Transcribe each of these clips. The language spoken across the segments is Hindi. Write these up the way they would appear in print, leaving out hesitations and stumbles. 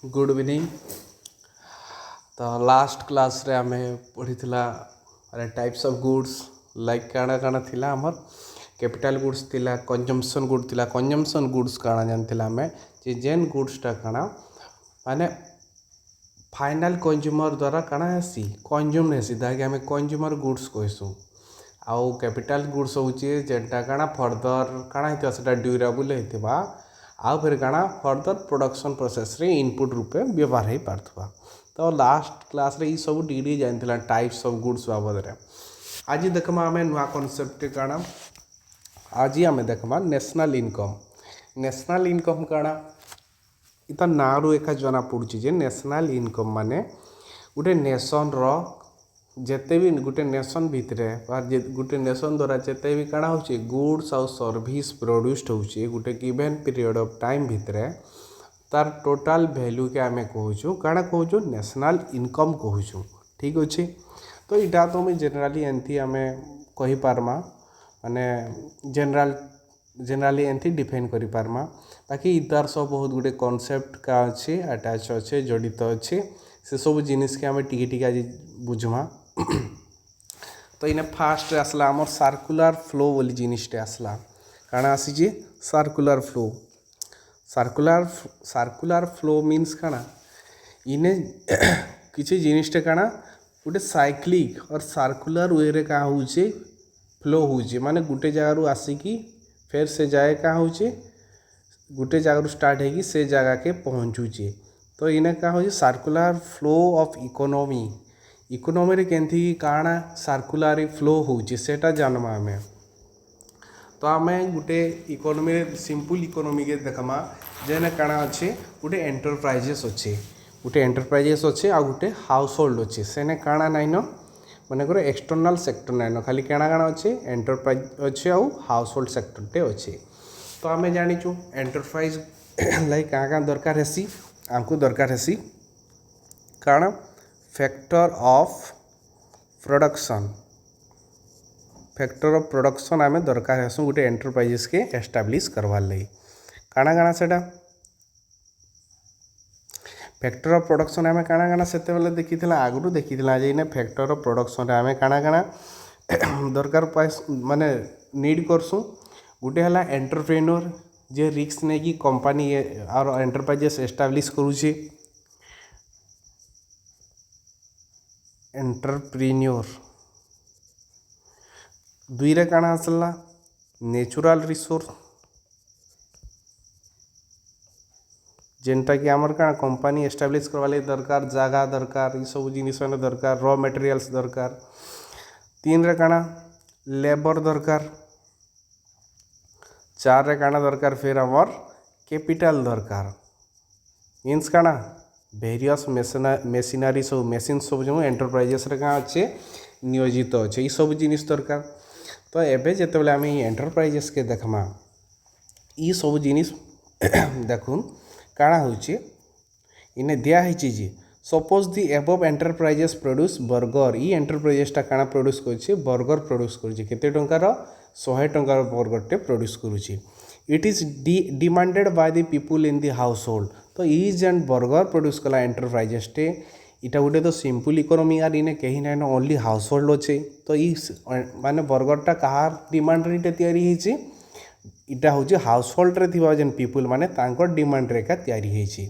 Good evening. तो लास्ट क्लास रे आमे पढ़ीथिला अरे टाइप्स ऑफ गुड्स लाइक काଣା काଣା थिला हमर कैपिटल गुड्स थिला, कंजम्पशन गुड थिला। कंजम्पशन गुड्स काଣା जानथिला हमें जे जेन गुड्स टा काଣା माने फाइनल कंज्यूमर द्वारा काଣା हेसी कंज्यूम हेसी ताकि हमें कंज्यूमर गुड्स कहसु। आउ कैपिटल गुड्स होचे जेंटा काଣା फर्दर काଣା हेतिबा सेटा ड्यूरेबल हेतिबा आउ फिर काଣା फर्दर प्रोडक्शन प्रोसेस रे इनपुट रूपे व्यवहार हो पारथुआ। तो लास्ट क्लास रे ई सब डिग्री जानथिला टाइप्स ऑफ गुड्स बाबद रे। आज देखमा हमें नुआ कॉन्सेप्ट काଣା आज आमे देखमा नेशनल इनकम। नेशनल इनकम काଣା इता नारू एका जना पड़ुची जे नेशनल इनकम माने गोटे नेशन रो जेते भी गोटे नेशन भितरे गोटे नेशन द्वारा जेते भी काଣା होचे गुड्स और सर्विस प्रोड्यूस्ड होचे गोटे गिवन पीरियड ऑफ टाइम भितरे तार टोटल वैल्यू के आमे कहूछु काଣା कहूछु नेशनल इनकम कहूछु। ठीक अच्छे। तो इटा तो मैं जनरली एंती आमे कहि पारमा माने जनरली एंती डिफाइन करि पारमा। बाकी इतार सब बहुत गुटे कॉन्सेप्ट का अच्छे अटैच अच्छे जड़ित अच्छे से सब जिनिस के आमे टिके टिके आज बुझमा। तो इने फास्ट आसला आमर सर्कुलर फ्लो बोली जिनिसटे आसला काଣା आसीजे circular flow. Circular flow means काଣା इने किसी जिनिसटे काଣା गोटे साइक्लिक और सर्कुलर वे रे का होचे फ्लो होचे माने गोटे जगह आसिकी फिर से जाए का होचे गोटे जगह स्टार्ट है कि से जगह के पहुँचुचे। तो इने का होचे circular flow of economy. Economy रे केंथी काଣା सर्कुलर फ्लो होचे सेटा जानमा हमें। तो आमे गोटे इकोनॉमी सिंपल इकोनॉमी के देखमा जेने काଣା अच्छे गोटे एंटरप्राइजेस अच्छे आ गोटे हाउस होल्ड अच्छे सेने काଣା नाइन मन कर एक्सटर्नाल सेक्टर नाइन खाली काଣା काଣା अच्छे एंटरप्राइज अच्छे आउ हाउस होल्ड सेक्टरटे अच्छे। तो आमे जानिचु एंटरप्राइज लाइक क्या क्या दरकार हेसी आमको दरकार हेसी काଣା फैक्टर ऑफ प्रोडक्शन आमे दरकार हेसु गोटे एंटरप्राइजेस के एस्टाब्लिश करवार लगी काଣା काଣା सेटा फैक्टर ऑफ प्रोडक्शन आमे काଣା काଣା सेते बेले देखिथिला आगु देखिथिला जे इने फैक्टर ऑफ प्रोडक्शन आमे काଣା काଣା दरकार पाइस माने नीड करसु। गोटे हला एंटरप्रेन्योर जे रिस्क ने की कंपनी और एंटरप्राइजेस एस्टाब्लिश करूची। एंटरप्रेन्योर दुई रे काଣା आसला नेचुरल रिसोर्स जेनटा कि आमर का कंपनी एस्टाब्लिश करवा लगी दरकार जगह दरकार ये सब जिनिस दरकार रॉ मटेरियल्स दरकार। तीन रे काଣା लेबर दरकार। चार रे काଣା दरकार फिर आमर कैपिटल दरकार मीन्स काଣା वेरियस मेसिनरी सब मेसीन सब जो एंटरप्राइजेस रे का अच्छे नियोजित अच्छे ये सब जिनिस दरकार। तो एबे जेते बेले आमे एंटरप्राइजेस के देखमा ये सब जिनिस देखुन काଣା होचे इने दिया है जे suppose the above enterprises produce burger ई एंटरप्राइजेसटा काଣା प्रोड्यूस करछे बर्गर प्रोड्यूस करछे केते टंकार 100 टंकार बर्गर टे प्रोड्यूस करूछे। It is demanded by the people in the household. तो ई जेन बर्गर प्रोड्यूस कला एंटरप्राइजेस टे इटा गोटे तो सिंपल इकोनॉमी आर इने कहीं ना ओनली हाउस होल्ड अच्छे। तो ई माने बर्गरटा कहार डिमांड रे तैयारी हेछि इटा हूँ हाउस होल्ड रे थिबा जेन पीपुल माने तांकर डिमांड रे का तैयारी हेछि।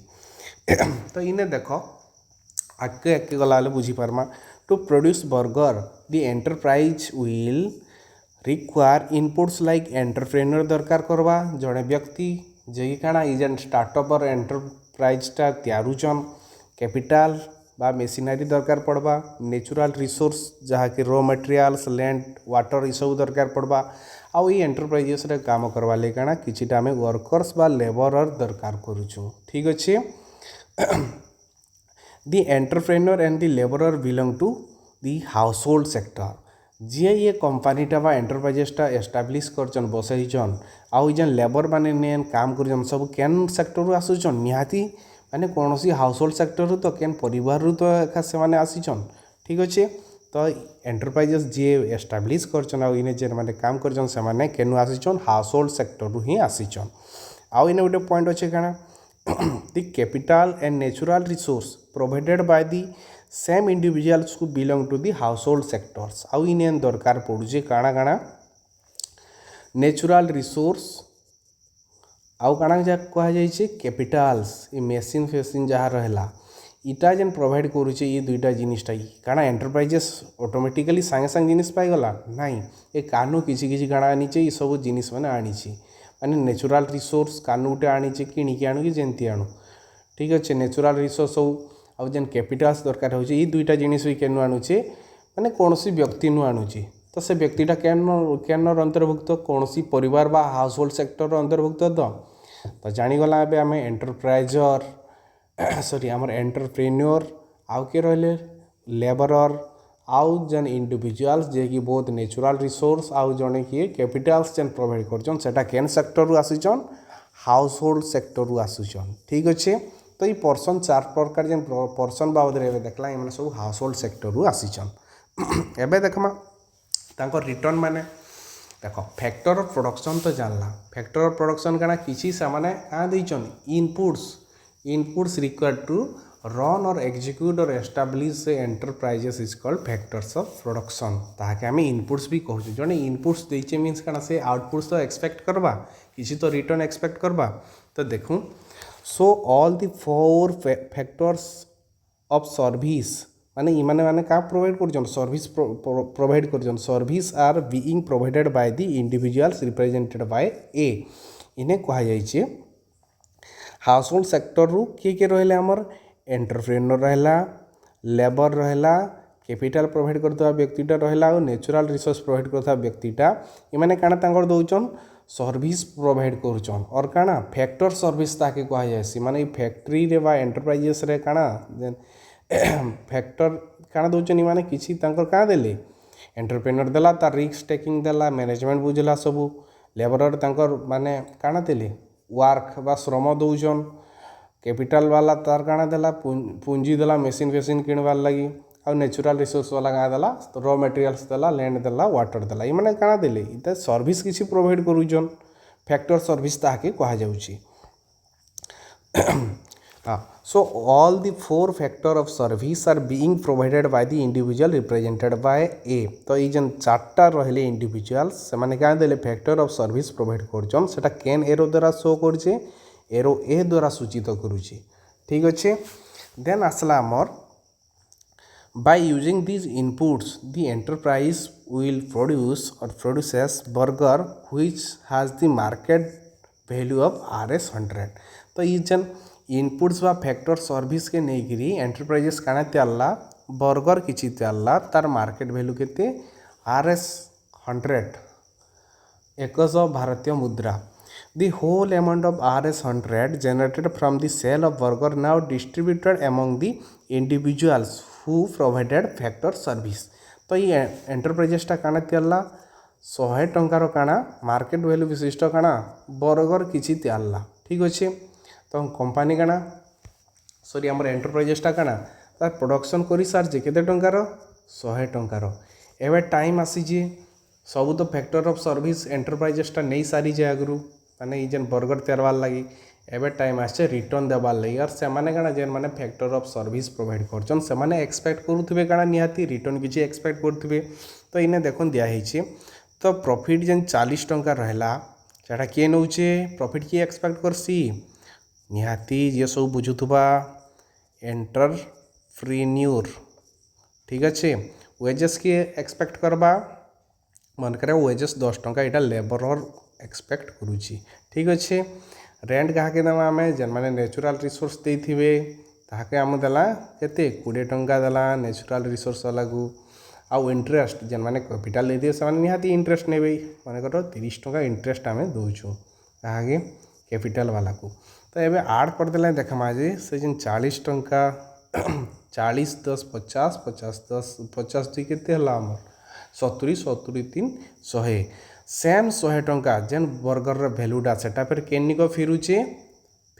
तो इने देख आगे आगे गला बुझी पारमा to produce burger the enterprise will require inputs like entrepreneur दरकार करवा जड़े व्यक्ति जे काଣା ई जेन स्टार्टअप और एंटरप्राइजटा तैयारुचन कैपिटल बा मेसिनरी दरकार पड़वा नेचुरल रिसोर्स जहाँ कि रॉ मटेरियल्स लैंड वाटर ये सब दरकार पड़वा आउ ये एंटरप्राइजेस रे काम करवा ले काଣା किछिटा आमे वर्कर्स बा लेबरर दरकार करूछु। ठीक अच्छे। The entrepreneur and the labourer belong to the household sector जी ये कंपनीटा बा एंटरप्राइजेसटा एस्टाब्लिश करछन बसैछन आउ जेन लेबर माने नेन काम करछन सब केन सेक्टर आसुछन निहाती माने कोनोसी हाउस होल्ड सेक्टर तो केन परिवार रु तो एका से माने आसीछन। ठीक अच्छे। तो एंटरप्राइजेस जे एस्टाब्लिश करछन आ इने जेन माने काम करछन से माने केनु आसीछन हाउस होल्ड सेक्टर रु ही आसीछन। आ इने गोटे पॉइंट अच्छे काଣା the capital and natural resource provided by the same individuals को belong to the household sectors आउ इन दरकार पड़ुचे काଣା काଣା नेचुरल रिसोर्स आउ काଣା जा कहा जाइए कैपिटल्स ये मेसीन फेसीन जहाँ रहा इटा जेन प्रोवाइड करुचे ये दुईटा जिनिसटा काଣା एंटरप्राइजेस ऑटोमेटिकली सांगे सांगे जिनिस पाईगला नाई ये कानू किसी किसी काଣା आनीचे ये सब जिनिस मैंने आनीचे माने नेचुरल रिसोर्स कानू गोटे आनीचे किणिकी आणु कि जेमती आणु ठीक अच्छे नेचुरल रिसोर्स सब आउ जेन कैपिटल्स दरकार हो दुईटा जिनिस भी केनु आणुचे माने कौनसी व्यक्ति नु आणुचे तो से व्यक्तिटा केन अंतर्भुक्त कौनसी परिवार बा हाउस होल्ड सेक्टर अंतर्भुक्त तो जानीगला एबे आम एंटरप्राइजर सॉरी आमर एंटरप्रेन्योर आउ के रहिले लेबरर आउ जन इंडिविजुअल्स जे कि बहुत नेचुरल रिसोर्स आउ जने कि कैपिटल्स जेन प्रोवाइड करछन सेटा केन सेक्टर रु आसीछन हाउस होल्ड सेक्टर रु आसीछन ठीक अच्छे तो ये पर्सन चार प्रकार जेन पर्सन बाबद रे देखला ये सब हाउस होल्ड सेक्टर रु आसीछन एबे देखमा तांको रिटर्न माने देख फैक्टर ऑफ प्रोडक्शन तो जानला फैक्टर ऑफ प्रोडक्शन काना किसी सामाने आ दैछन इनपुट्स रिक्वायर्ड टू रन और एग्जीक्यूट और establish enterprises is called factors of production ताके आम इनपुट्स भी कहूँ जड़े इनपुट्स देचे मीन्स काना से आउटपुट्स तो एक्सपेक्ट करबा किसी तो रिटर्न एक्सपेक्ट करबा तो देखूँ so all the four factors of service माने इमाने माने का प्रोवाइड कर सर्विस प्रोवाइड कर service are being provided by the individuals represented by a इन्हें कहा जाइए हाउस होल्ड सेक्टर रु किए रहिले आमर एंटरप्रेन्योर रहा लेबर रहा कैपिटल प्रोवाइड करता व्यक्तिटा रहा और नेचुरल रिसोर्स प्रोवाइड करता व्यक्तिटा इमाने काना तांकर दौचन सर्विस प्रोवाइड करुचन और काना फैक्टर सर्विस ताके कहा जाए माने फैक्ट्री रे बा एंटरप्राइजेस रे काना फैक्टर काना दौचन माने किसी तांकर का देले एंटरप्रेन्योर देला तार रिस्क टेकिंग देला मैनेजमेंट बुझला सबू लेबरर तांकर माने काना देले वर्क बा श्रम दौचन कैपिटल वाला तार काना देला पूंजी देला मेसीन फेसीन किणवार लगी आ नेचुरल रिसोर्स वाला का देला रॉ मटेरियल्स देला लैंड देला वाटर देला ये माने काना देले इता सर्विस किसी प्रोवाइड करूचन फैक्टर सर्विस ताके कहा जाउची so all the four factor of service are being provided by the individual represented by A तो ये जन चार्टा रहले इंडिविजुअल्स से माने क्या देले फैक्टर ऑफ सर्विस प्रोवाइड करछन सेटा केन एरो द्वारा शो करछे एरो ए द्वारा सूचित करूछे ठीक अच्छे देन आसला हमर by using these inputs the enterprise will produce or produces burger which has the market value of RS100 तो ये जन इनपुट्स बा फैक्टर सर्विस के नहीं करी एंटरप्राइजेस काना त्याला बर्गर किछि त्याला तार मार्केट वैल्यू केते RS100 100 भारतीय मुद्रा the whole amount of RS100 generated from the sale of burger now distributed among the individuals who provided factor service तो ये एंटरप्राइजेसटा काना त्याला 100 टंकार काना मार्केट वैल्यू विशिष्ट काना बर्गर किछि त्याला ठीक अच्छे तो कंपनी काना सॉरी आमर एंटरप्राइजेसटा काना तार प्रोडक्शन करी सारजे केते टंकार 100 टंकार एबे टाइम आसीजे सब तो फैक्टर ऑफ सर्विस एंटरप्राइजेसटा नहीं सारी जे आगरू माने ई जेन बर्गर तैयारवार लगी एबे टाइम आसे रिटर्न देवार लगी और से माने काना जेन माने फैक्टर ऑफ सर्विस प्रोवाइड करछन से माने एक्सपेक्ट करूथिबे काना निहाती रिटर्न किछि एक्सपेक्ट करथिबे तो इने देखन दिया हिछि तो प्रॉफिट जेन 40 टंका रहला सेटा के नउचे प्रॉफिट की एक्सपेक्ट करसी निहाती जे सब बुझुथबा एंटरप्रेन्योर ठीक अच्छे वेजेस की एक्सपेक्ट करबा मन करे वेजेस 10 टंका इटा लेबर और एक्सपेक्ट करूची ठीक अच्छे रेंट क्या के देवा आम जेन मैंने नेचुरल रिसोर्स देथिबे ताके आम देला केते 20 टंका देला नेचुरल रिसोर्स वाला को आउ इंटरेस्ट जेन मैंने कैपिटल देथिबे से माने निहाती इंटरेस्ट नेबे माने करो 30 टंका इंटरेस्ट आम दउछु ताके कैपिटल वाला को तो ये आड कर देला देखमा जे से जेन 40 टंका 40 10 50 50 10 50 दुई केते हला हमर 70 70 3 100 सेम 100 टंका जेन बर्गर भैल्यूटा सेटा फिर केनिक फिरुचे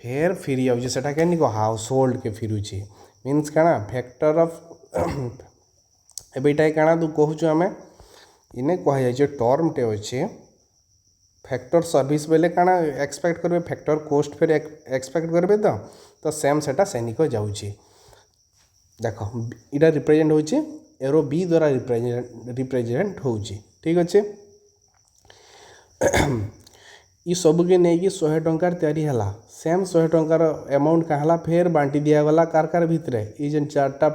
फेर फिरी जाऊे सेटा केनिक हाउस होल्ड के फिरुचे मीन्स काना फैक्टर ऑफ एबेटा काना तू कहूँ आम इने कह जाए टर्म टे अच्छे फैक्टर सर्विस बेले काଣା एक्सपेक्ट करबे फैक्टर कॉस्ट फिर एक्सपेक्ट करबे तो सेम सेटा सैनिक जाउची देख इटा रिप्रेजेंट होची एरो बी द्वारा रिप्रेजेंट होची ठीक अच्छे ई सबके नहीं कि 100 टंकार तैयारी हला सेम 100 टंकार अमाउंट कहाँ फेर बांटी दिगला कार भितर ये जेन चार्टा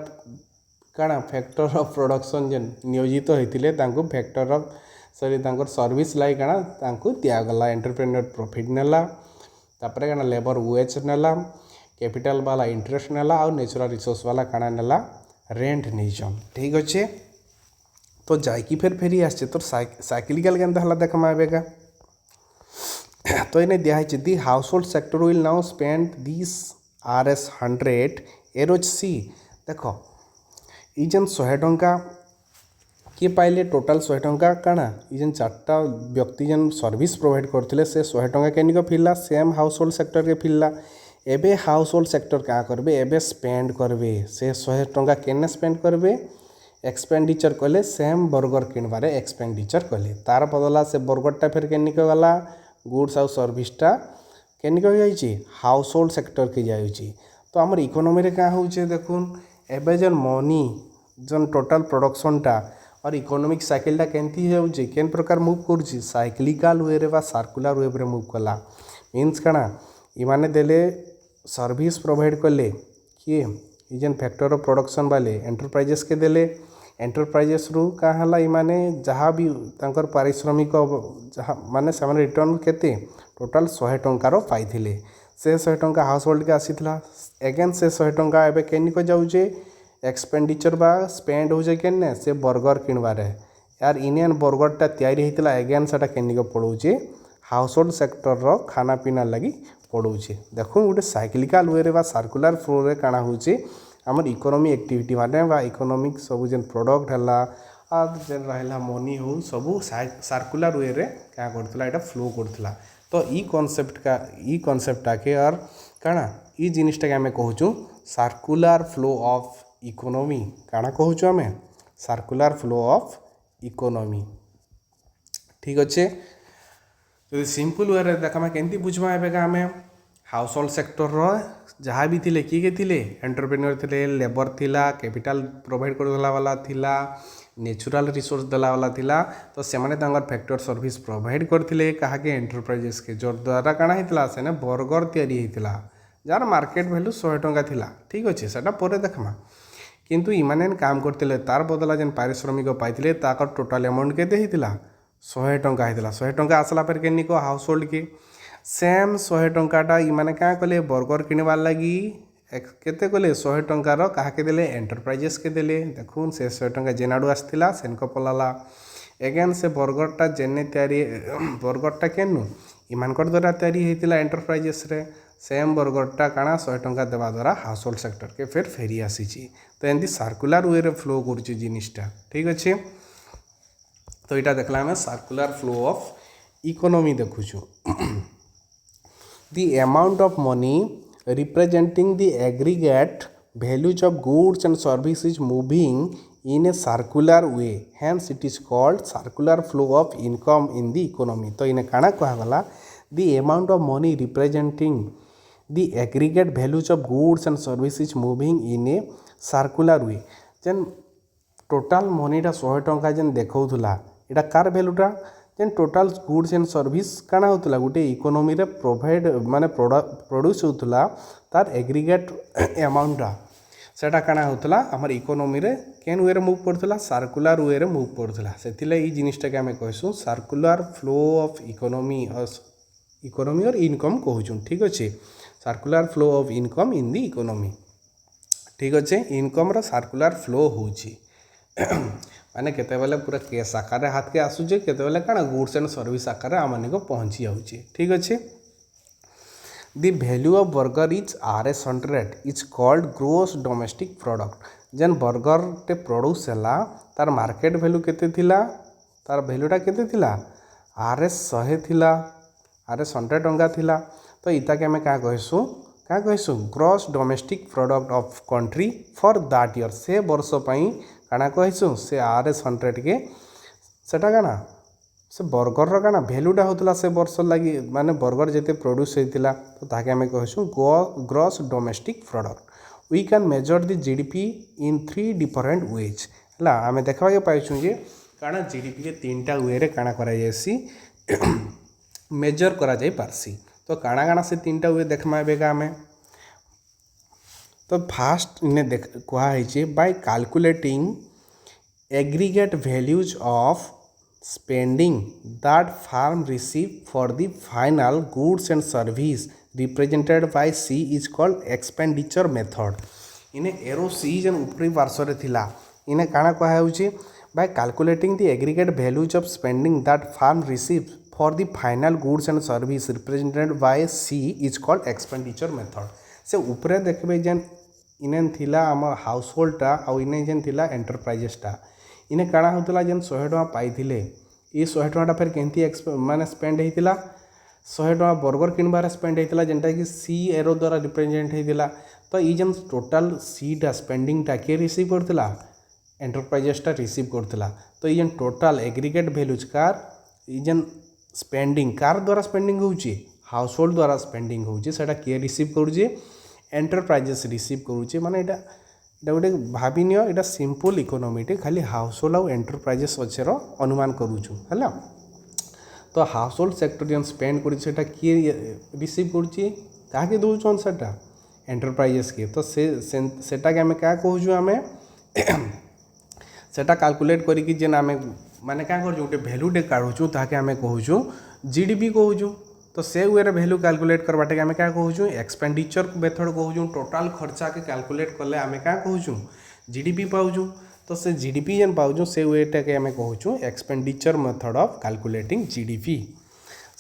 काଣା फैक्टर ऑफ प्रोडक्शन जेन नियोजित होते फैक्टर ऑफ सॉरी सर्विस लाई काଣା दिगला एंटरप्रेन्योर प्रॉफिट नेला तापर काଣା लेबर वेज नेला कैपिटल वाला इंटरेस्ट नेला और नेचुरल रिसोर्स वाला काଣା नेला रेंट नहीं ठीक अच्छे तो जाकि फिर फेरी आसचे तो साइक्लिकल के हला देखमा एबेका तो इन्हें दिखाई दी household sector will now spend this Rs100 एरोच सी देख ये जेन 100 टंका किए पाइले टोटाल 100 टंका काଣା ये जेन 4टा व्यक्ति जेन सर्विस प्रोवाइड करते से 100 टंका केनिक फिरला सेम हाउस होल्ड सेक्टर के फिरला एबे हाउस होल्ड सेक्टर क्या करबे एबे स्पेंड करबे से 100 टंका केने स्पेंड करबे एक्सपेंडिचर कले सेम बर्गर किणबारे एक्सपेंडिचर कले तार बदला से बर्गरटा फिर केनिक गला गुड्स आउ सर्विसटा केनिक जाइए हाउस होल्ड सेक्टर के जाइए तो आमर इकोनॉमी रे क्या होचे देखुन एबे जन मनी जन टोटल प्रोडक्शनटा और इकोनॉमिक साइकिलटा केंती होउचे केन प्रकार मूव करूची साइक्लिकल वे रे बा सर्कुलर वे रे मूव कला मीन्स काଣା इमाने देले सर्विस प्रोवाइड कले किए ये जेन फैक्टर ऑफ प्रोडक्शन वाले एंटरप्राइजेस के देले एंटरप्राइजेस रु का हला इमाने जहाँ भी तांकर पारिश्रमिक जहाँ माने से रिटर्न केते टोटाल 100 टंकार पाइथिले से 100 टंका हाउस होल्ड के आसीथिला एगेन से 100 टंका एबे केनिक जाउचे एक्सपेंडिचर बा स्पेंड हो केने से बर्गर किणबारे यार इनियन बर्गरटा तैयारी होता एगेन से केनिक पड़ोचे हाउस होल्ड सेक्टर रो खाना पीना लगी पड़ोचे देखो गोटे साइक्लिकल वे रे बा सर्कुलर फ्लो रे काଣା होचे आमर इकोनॉमी एक्टिविटी माने बा इकोनॉमिक सब जेन प्रोडक्ट हला आ जेन रहला मनी हो सब सर्कुलर वे रे क्या करथला एटा फ्लो करथला तो ई कॉन्सेप्ट के और काଣା ई जिनिसटा के हमें कहूचु सर्कुलर फ्लो ऑफ इकोनॉमी काଣା कहूचु हमें सर्कुलर फ्लो ऑफ इकोनॉमी ठीक अच्छे तो सिंपल वे रे देखा केंती बुझमा एबेका हमें हाउस होल्ड सेक्टर रो जहाँ भी थिले किए थिले एंटरप्रेन्योर थिले लेबर थिला कैपिटल प्रोवाइड करला वाला थिला नेचुरल रिसोर्स देला वाला थिला तो सेमाने तांगर फैक्टर सर्विस प्रोवाइड करथिले कहा के एंटरप्राइजेस के जोर द्वारा काଣା हितला सेने बर्गर तैयारी हितला जार मार्केट वैल्यू 100 टंका थिला ठीक अच्छे सेटा परे देखमा किंतु इमाने काम करथिले तार बदला जेन पारिश्रमिक पाइथिले ताकर टोटल अमाउंट केते हितला 100 टंका हितला 100 टंका आसला पर केनिक हाउस होल्ड के सेम 100 टंकाटा इमाने क्या कले बर्गर किणवार लगी केते कले 100 टंकार काके देले एंटरप्राइजेस के देले देखुन से 100 टंका जेनाडू आसथिला सेनको पलाला एगेन से बर्गरटा जेने तैयारी बर्गरटा केनु इमानकर द्वारा तैयारी होता एंटरप्राइजेस रे सेम बर्गरटा काଣା 100 टंका देवा द्वारा हाउस होल्ड सेक्टर के फिर फेरी आसी तो एमती सर्कुलर वे रे फ्लो करुच्ची जिनिसटा ठीक अच्छे तो यहाँ देखला आम सर्कुलर फ्लो ऑफ इकोनॉमी देखुचु the amount of money representing the aggregate values of goods and services moving in a circular way hence it is called circular flow of income in the economy तो इन्हें काଣା कहगला the amount of money representing the aggregate values of goods and services moving in a circular way जेन टोटाल मनीटा 100 टंका जेन देखौथुला एटा कार वैल्यूटा जेन टोटाल गुड्स एंड सर्विस काଣା होतला गोटे इकोनॉमी रे प्रोवाइड माने प्रोड्यूस होतला तार एग्रीगेट अमाउंटटा सेटा काଣା होतला हमर इकोनॉमी रे केन वे रे मूव करथला सर्कुलर वे रे मूव करथला सेतिले ई जिनिसटा के हमें कहसु सर्कुलर फ्लो ऑफ इकोनॉमी और इनकम कहूछु ठीक अच्छे circular flow of income in the economy ठीक अच्छे इनकम रो सर्कुलर फ्लो होची माने केतेबेले पूरा केस आकार हाथ के आसुचे केतेबेले काଣା गुड्स एंड सर्विस आकार आमाने को पहुँची जाउची ठीक अच्छे the value of burger is Rs100 is called gross domestic product जेन बर्गर टे प्रोड्यूस हैला तार मार्केट वैल्यू केते थिला तार वैल्यूटा केते थिला Rs100 थिला Rs100 टंका थिला तो इता के हमें क्या कहसु gross domestic product of country for that year से वर्ष पई काଣା कहसु से Rs100 के सेटा काଣା से बर्गर काना भैल्यूटा होता से वर्ष लगी माने बर्गर जिते प्रोड्यूस होता तो ताके आम कहूँ gross domestic product we can measure the GDP in 3 different ways है आम देखा पाइछुँ जे काना जीडीपी के 3टा वे काना करा जायसी मेजर करा जाई पारसी तो काना काना से 3टा वे देखमा एबेका आमे तो फास्ट इन्हें देख कहुई by calculating aggregate values of spending that farm receive for the final goods and service represented by C is called expenditure method. इन्हें एरो सी जन ऊपरी पार्श्व थिला इन्हें काना कहुची by calculating the aggregate values of spending that farm receive for the final goods and service represented by C is called expenditure method. से ऊपरे देखबे जन इन्हें थिला आम हाउस होल्डटा आ इन्हें जन थिला एंटरप्राइजेसटा इन्हें काଣା होता जेन 100 टଙ୍କା पाइथिले ये 100 टଙ୍କା फिर केमती माने स्पेंड होता 100 टଙ୍କା बर्गर किनबार स्पेंड होता जेनटा कि सी एरो द्वारा रिप्रेजेंट होता तो ये जेन टोटाल सीटा स्पेंडिंगटा किए रिसीव करथिला एंटरप्राइजेसटा रिसीव करथिला तो ये टोटाल एग्रीगेट वैल्यूज कार ये जेन स्पेंडिंग कार द्वारा स्पेंडिंग होउची हाउस होल्ड द्वारा स्पेंडिंग होउची सेटा किए रिसीव करूची एंटरप्राइजेस रिसीव करूची माने एटा गोटे भाभी नियो एटा सिंपल इकोनॉमीटे खाली हाउस होल्ड आउ एंटरप्राइजेस अच्छे अनुमान करूछु है तो हाउस होल्ड सेक्टर जेन स्पेंड कर किए रिसीव करुच्ची क्या दौन सेटा एंटरप्राइजेस के तो सेटा के आम क्या कहूँ आम सेटा कैलकुलेट करिकी जेन आम माने क्या कर गोटे भैल्यूटे काढ़ुचु ताके आम कहूँ जीडीपी कहूँ तो से वे भैल्यू कैलकुलेट करवाटे आम क्या कहूँ एक्सपेंडिचर मेथड कहूँ टोटाल खर्चा के कैलकुलेट कले आम क्या कहूँ जीडीपी पाऊँ तो से जीडीपी जेन पाऊँ से वेटा के आम कहूँ expenditure method of calculating GDP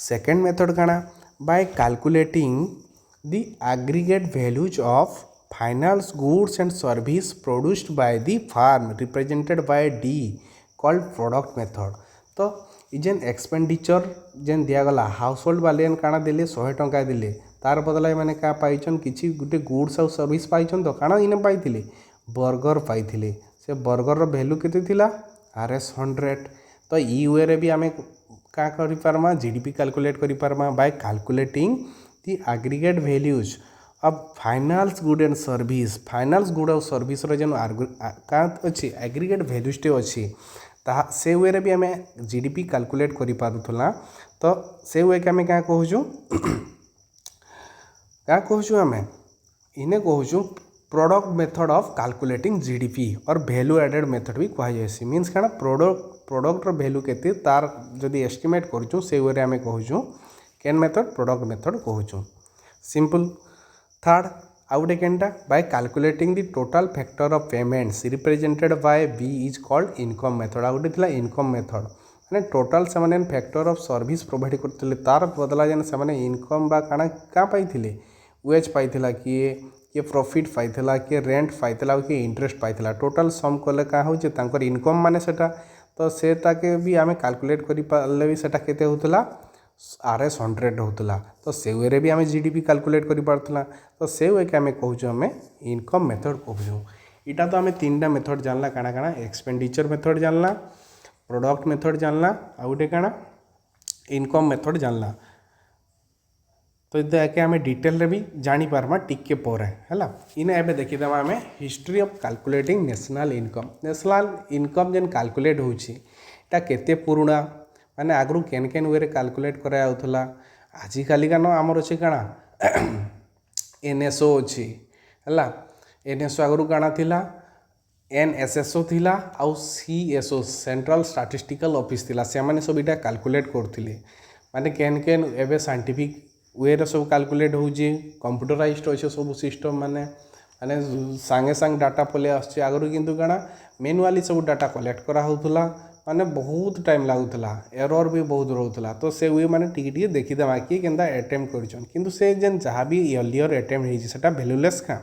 second method काना by calculating the aggregate values of final goods and service produced by the farm represented by the called product method तो जेन एक्सपेंडिचर जेन दिगला हाउस होल्ड वाले काଣା देले 100 टଙ୍କା देले तार बदला मैंने क्या पाइछन किसी गोटे गुड्स आउ सर्विस पाइछन तो काଣା इने पाइथिले बर्गर पाइथिले से बर्गर रो वैल्यू केते थिला RS 100 तो ई वे रे भी आमे का करि पारमा जीडीपी कैलकुलेट करि पारमा by calculating the aggregate values of finals good and service finals good और सर्विस रो जेन का अछि एग्रीगेट वैल्यूज टे अछि ता से वे भी आम जीडीपी कैलकुलेट करि पारुथला तो से वे के आम क्या कहूँ क्या कहूँ आम इन्हें कहूँ product method of calculating GDP और वैल्यू एडेड मेथड भी कहुसी मीन्स क्या प्रोडक्ट वैल्यू केते तार जदि एस्टिमेट करूँ से वे आम कहूँ केन मेथड प्रोडक्ट मेथड कहूँ सिंपल थर्ड आउटे केनटा by calculating the total factor of payments represented by B is called income method आउटे थिला इनकम मेथड माने टोटल से माने फैक्टर ऑफ सर्विस प्रोवाइड करथिले तार बदला जेन से माने इनकम बा काना का पाइथिले वेज पाइथिला किए प्रॉफिट पाइथिला किए रेंट पाइथिला किए इंटरेस्ट पाइथिला टोटल सम कले का होचे तांकर इनकम माने सेटा तो सेटा के भी आमे कैलकुलेट करि पाले भी सेटा केते होतला RS 100 होता तो से वे भी आम जीडीपी कैलकुलेट कर पार्ला तो से वे के आम कहूँ आम इनकम मेथड कहूँ इटा तो आम 3टा मेथड जानला काना काना एक्सपेंडिचर मेथड जानला प्रोडक्ट मेथड जानला आ गोटे काना इनकम मेथड जानला तो ये आम डिटेल रे भी जानी पारमा टिके पर है इने एबे देखिदेमा आम history of calculating national income जेन कैलकुलेट होची एटा केते पुराना माने आगरू केन केन वे कैलकुलेट कराउथला आजिकाली का न आमर अच्छे काଣା NSO अच्छी है NSO आगरू काଣା थिला NSSO थिला आउ CSO सेंट्रल स्टैटिस्टिकल ऑफिस थिला से माने सब इटा कैलकुलेट करथिले माने केन केन एबे साइंटिफिक वे रे सब कैलकुलेट होउची कंप्यूटराइज्ड अच्छे सब सिस्टम माने माने सांगे सांग डाटा पले आछे आगरू किंतु काଣା मैनुअली सब डाटा कलेक्ट करा होउथला माने बहुत टाइम लगुला एरर भी बहुत रोला तो से वे मैंने टी देखीदेमा किए केन्ता अटेम्प्ट करछन किंतु से जेन जहाँ भी अर्लियर अटेम्प्ट होइछि सेटा वैल्यूलेस का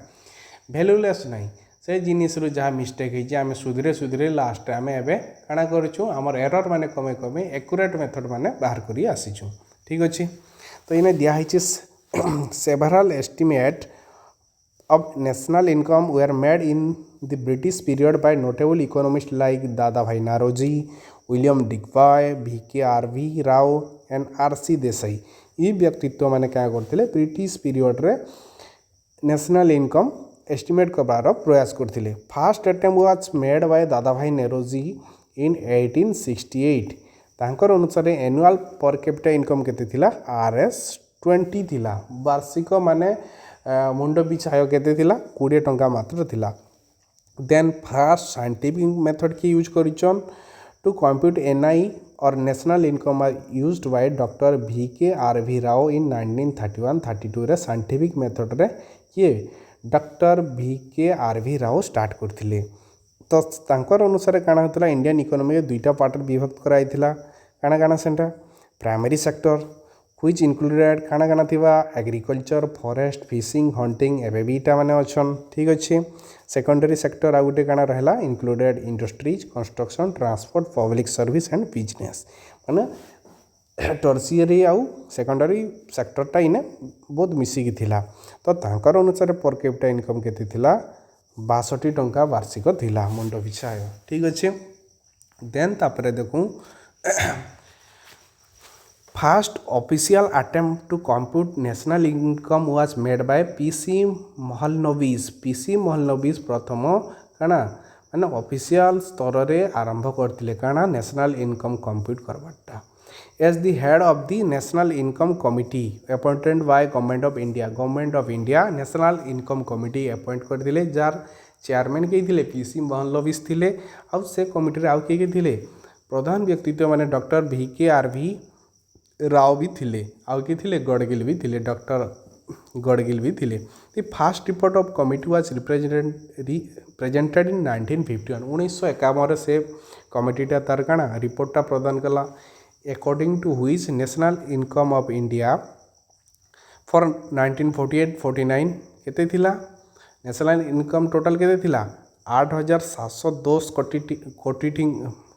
वैल्यूलेस नहीं से जिनिस रु जहाँ मिस्टेक होइछि आमे सुधरे लास्ट आमे एबे काଣା करछु हमर एरर माने कमे कमे एक्यूरेट मेथड माने बाहर करी आसीछु ठीक अछि तो इने दिया होइछि several estimate of national income were made in the British period by notable economists like Dadabhai Naoroji, William डिक्वाय VKRV Rao and RC Desai ये व्यक्तित्व मैंने क्या करते ब्रिटिश पीरियड रे नेशनल इनकम एस्टिमेट करार प्रयास करते first attempt was made by Dadabhai नेरोजी इन 1868 तांकर अनुसार एनुअल पर कैपिटा इनकम केते थिला RS20 थिला वार्षिक माने मुंड पिछा केते थिला 20 टंका मात्र थिला देन फास्ट साइंटिफिक मेथड की यूज करिचन टू कंप्यूट NI और national income are used by doctor VKRV Rao in 1931-32 रे साइंटिफिक मेथड रे किए डॉक्टर VKRV राव स्टार्ट करथिले तो तांकर अनुसार काना होतला इंडियन इकोनॉमी के दुईटा पार्ट विभक्त कराइथिला काना काना Santa primary sector which included काना काना थिबा एग्रीकल्चर फॉरेस्ट फिशिंग हंटिंग एबे बीटा माने अछन ठीक अछि सेकेंडरी सेक्टर आ गुटे काना रहला included industries construction transport public service and business माने टर्शियरी आउ सेकेंडरी सेक्टरटा इने बहुत मिसिकी थिला तो तांकर अनुसार पर कैपिटा इनकम केते थिला 62 टंका वार्षिक थिला मुंड पिछा ठीक अच्छे देन तापरे देखूँ first official attempt to compute national income was made by PC Mahalanobis प्रथम काना माने ऑफिशियल स्तर रे आरंभ करथिले काना नेशनल इनकम कंप्यूट करबाटा as the head of the national income committee appointed by government of India national income committee appoint करथिले जार चेयरमैन के थिले PC महलनोबिस थिले आ से कमिटी रे आउ के थिले प्रधान व्यक्तित्व माने डॉक्टर VKRV राव भी थिले आउ के थिले गडगिल भी थिले डॉक्टर गडगिल भी थिले the first report of committee was presented in 1951 1951 से कमिटीटा तार काना रिपोर्टटा प्रदान कला according to which national income of India for 1948-49 केते थिला नेशनल इनकम टोटल केते थिला 8,710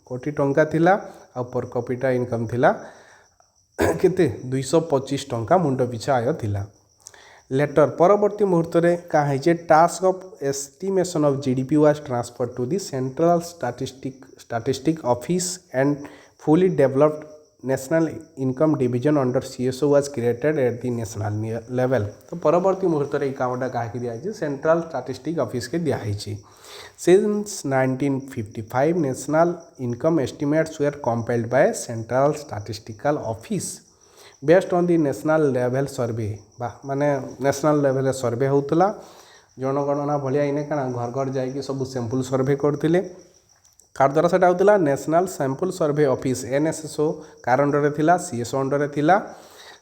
कोटी टंका थिला आ पर कैपिटा इनकम थिला केते 225 टंका मुंड पिछा आय थिला लेटर परवर्ती मुहूर्त रे का है जे task of estimation of GDP was transfer to the central statistic office and fully developed national income division under CSO was created at the national level तो परवर्ती मुहूर्त रे कामटा का दिया है सेंट्रल स्टैटिस्टिक ऑफिस के दिया है Since 1955, national income estimates were compiled by Central Statistical Office based on the national level survey माने national level सर्वे होतला जनगणना भलिया इने काना घर घर जाई सब सैंपल सर्वे करथिले कार द्वारा सेटा होतला national sample survey office NSSO car under थिला CSO अंडर थिला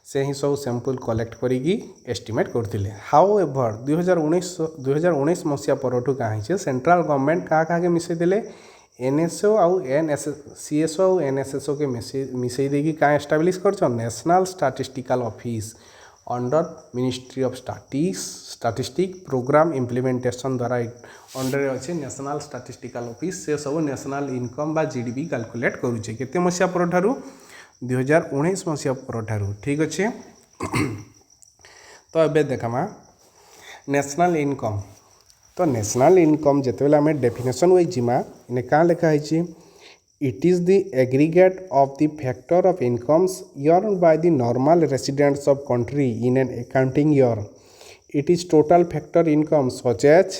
से ही सब सैंपल कलेक्ट करिकी एस्टिमेट करथिले हाउएवर 2019 मसिया परठू का है सेंट्रल गवर्नमेंट का के मिसई देले NSO आउ CSO आउ NSSO के मिसई देकी का एस्टैब्लिश करछन national statistical office under ministry of statistic programme implementation द्वारा अंडर अच्छे नेशनल स्टैटिस्टिकल ऑफिस से सब नेशनल इनकम बा GDP कैलकुलेट करूचे केते मसिया परठारू 2019 मसिया परठारू ठीक अच्छे तो एबे देखामा नेशनल इनकम तो नेशनल इनकम जेतेबेले आमे डेफिनेशन वाइज जिमा इने का लिखा है it is the aggregate of the factor of incomes earned by the normal residents of country in an accounting year. It is total factor income such as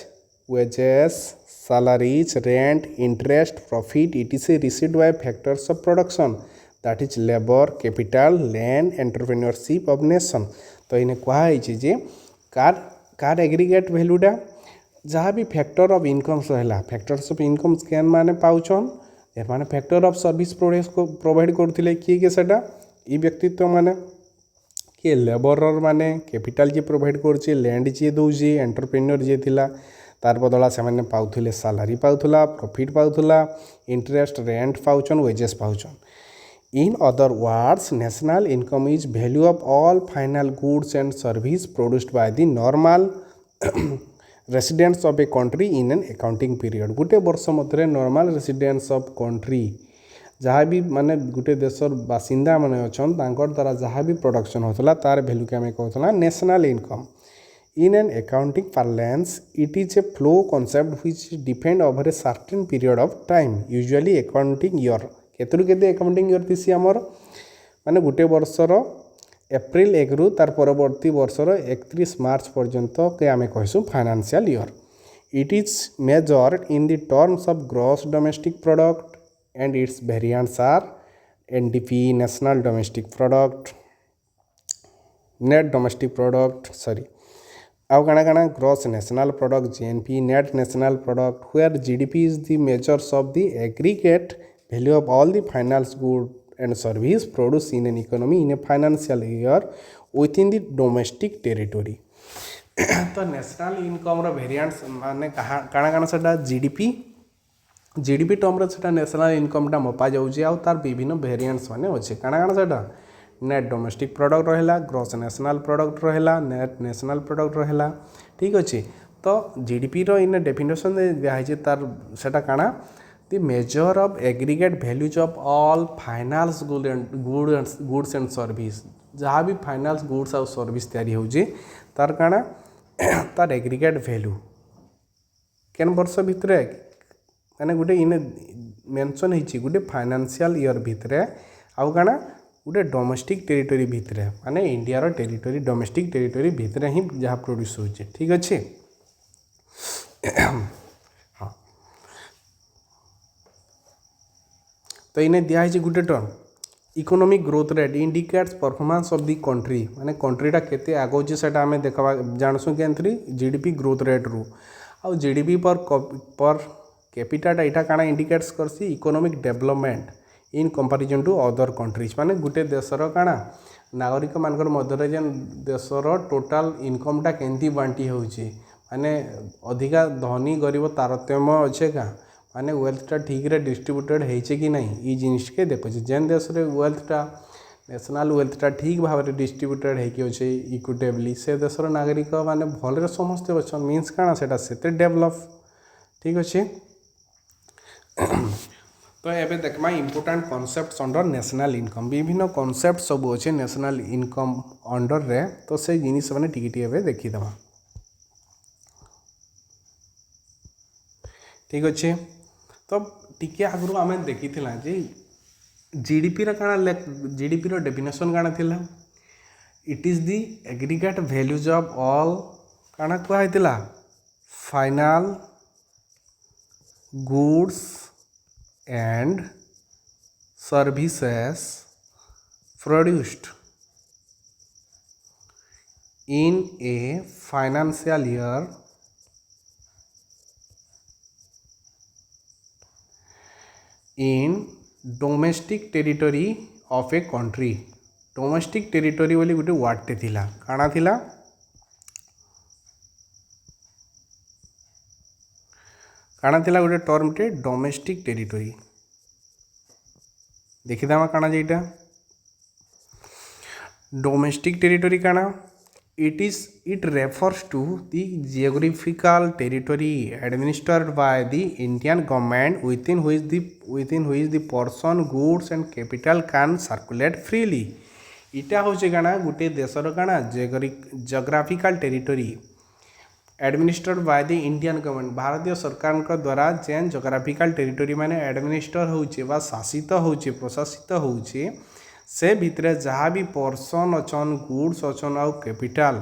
wages, salaries, rent, interest, profit, etc. received by factors of production that is labor, capital, land, entrepreneurship of nation. तो इन्हें कहा है कार एग्रीगेट वैल्यूटा जहाँ भी फैक्टर ऑफ इनकम्स रहला फैक्टर्स ऑफ इनकम्स केन माने पाउछन माने फैक्टर ऑफ सर्विस प्रोवाइड करथिले किए सेटा ई व्यक्तित्व माने किए लेबरर माने कैपिटल जे प्रोवाइड करछे लैंड जे दउजे एंटरप्रेन्योर जे थिला तार बदला से माने पाउथिले सैलरी पाउथला प्रॉफिट पाउथला इंटरेस्ट रेंट पाउछन वेजेस पाउछन in other words national income is value of all final goods and service produced by the normal residents of a country in an accounting period गोटे वर्ष मध्य नॉर्मल रेसिडेंट्स ऑफ कंट्री जहाँ भी माने गोटे देशर बासिंदा माने अछन तांकर द्वारा जहाँ भी प्रोडक्शन होतला तार वैल्यू के हमें कहतला national income in an accounting parlance it is a flow concept which depend over a certain period of time usually accounting year केतु केते अकाउंटिंग ईयर थीसी आमर माने गुटे वर्षर एप्रिल 1 रु तार परवर्ती वर्षर 31 मार्च पर्यंत के आमे कहसु financial year. It is measured in the terms of gross domestic product and its variants are NDP, national domestic product, net domestic product, sorry. Now kana gross national product GNP, net national product, where GDP is the measures of the aggregate value of all the finance good and service produced in an economy in a financial year within the domestic territory. तो नेशनल इनकम रो वेरिएंट्स माने काना सेटा जीडीपी टर्म रे सेटा नेशनल इनकम टा मपा जाउची आ तार विभिन्न वेरिएंट्स माने अछि काना सेटा नेट डोमेस्टिक प्रोडक्ट रहेला, ग्रॉस नेशनल प्रोडक्ट रहेला, नेट नेशनल प्रोडक्ट रहेला. ठीक अछि. तो जीडीपी रो इन डेफिनेशन दे दिया तार सेटा काना the measure of aggregate values of all finance goods and service जहाँ भी फाइनेंस गुड्स और सर्विस तैयारी होउची तार काना तार एग्रीगेट वैल्यू केन वर्ष भितरे माने गुटे इन मेंशन हिची गुटे फाइनेंशियल ईयर भितरे आउ काना गुटे डोमेस्टिक टेरिटरी भितरे माने इंडिया रो टेरिटरी डोमेस्टिक टेरिटरी भितरे ही जहाँ प्रोड्यूस होउची. ठीक अछि. हाँ तो इने दिया हिची गुटे term economic growth rate indicates performance of the country माने कंट्रीटा केते आगोची सेटा हमें देखा जानसु केंथरी जीडीपी ग्रोथ रेट रु आ जीडीपी पर कैपिटा एटा काना इंडिकेट्स करसी economic development in comparison to other countries माने गुटे देशर काना नागरिक मानकर मध्यरे जेन देशर टोटल इनकमटा केंती बांटी होउची माने अधिका धनी गरीब तारतम्य अच्छे का माने वेल्थटा ठीक रे डिस्ट्रीब्यूटेड होइछे कि नहीं ई जिनिस के देखो जेन देश रे वेल्थटा नेशनल वेल्थटा ठीक भाव में डिस्ट्रीब्यूटेड होइके अच्छे इक्विटेबली से देशर नागरिक माने भलरे समस्ते अच्छन मीन्स काना सेटा सेते डेवलप. ठीक अच्छे. तो एबे देखमा important concepts under national income विभिन्न कॉन्सेप्ट सब अच्छे नेशनल इनकम अंडर रे तो से जिनिस माने टिके टिके देखि दमा. ठीक अच्छे. तो टिके आगु आम देखी जे जीडीपी काना जीडीपी रो डेफिनेशन काना थिला it is the aggregate values of all काना कहला final goods and services produced in a financial year in domestic territory of a country. Domestic territory बोली गोटे वर्डटे थिला काना थिला गोटे टर्मटे डोमेस्टिक टेरिटरी देखिदा काना जेटा डोमेस्टिक टेरिटरी काना it refers to the geographical territory administered by the Indian government within which the person goods and capital can circulate freely. इटा होचे काना गुटे देशर काना geographical territory administered by the Indian government भारतीय सरकार का द्वारा जेन geographical territory माने administer होचे बा शासित होचे प्रशासित होचे से भितरे जहाँ भी पर्सन अच्छन गुड्स अच्छन आउ कैपिटाल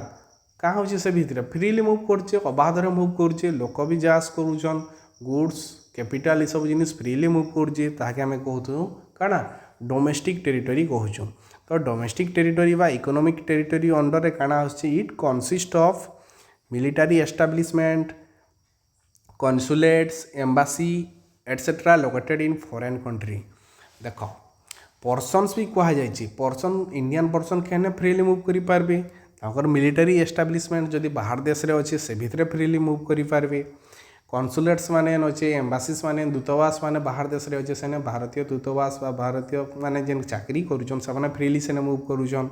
क्या हो से भितरे फ्रीली मुव करछे अबाधरे मुव करछे लोक भी जास करूछन गुड्स कैपिटाल सब जिनिस फ्रीली मुव करछे ताके हमें कहतु काना डोमेस्टिक टेरिटरी कहूँ. तो डोमेस्टिक टेरिटरी बा इकोनॉमिक टेरिटरी अंडर रे काना होछि it consist of military establishment consulates embassy et cetera located in foreign country. देखो पर्सन्स भी कहा जाइए पर्सन इंडियन पर्सन कहने फ्रीली मुव करि पारबे ताकर मिलिटरी एस्टाब्लिशमेंट जदि बाहर देश रे अच्छे से भितरे फ्रीली मुव करि पारबे कन्सुलेट्स माने अच्छे एम्बासीज माने दूतावास माने बाहर देश रे अच्छे से भारतीय दूतावास बा भारतीय माने जेन चाकरी करूछन से फ्रीली से मुव करूछन.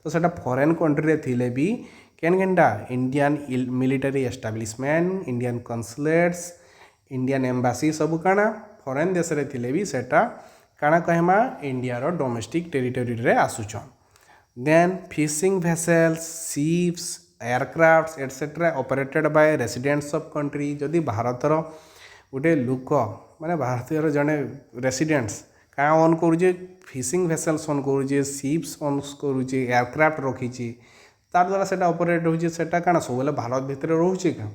तो सेटा फॉरेन कंट्री रे थिले भी केन केनटा Indian military establishment Indian consulates Indian embassy सब काना फॉरेन देश रे थिले भी सेटा काना कहमा इंडिया रो डोमेस्टिक टेरिटरी रे आसुचन. Then fishing vessels ships aircrafts et cetera operated by residents of country जदि भारतर गोटे लोक माने भारतीय जड़े रेसिडेंट्स क्या ऑन करुचे फिशिंग भेसल्स ऑन करुचे शिप्स ऑन करुचे एयरक्राफ्ट रखीचे तार द्वारा सेटा ऑपरेट होचे सेटा काना सब भारत भितर रोचे क्या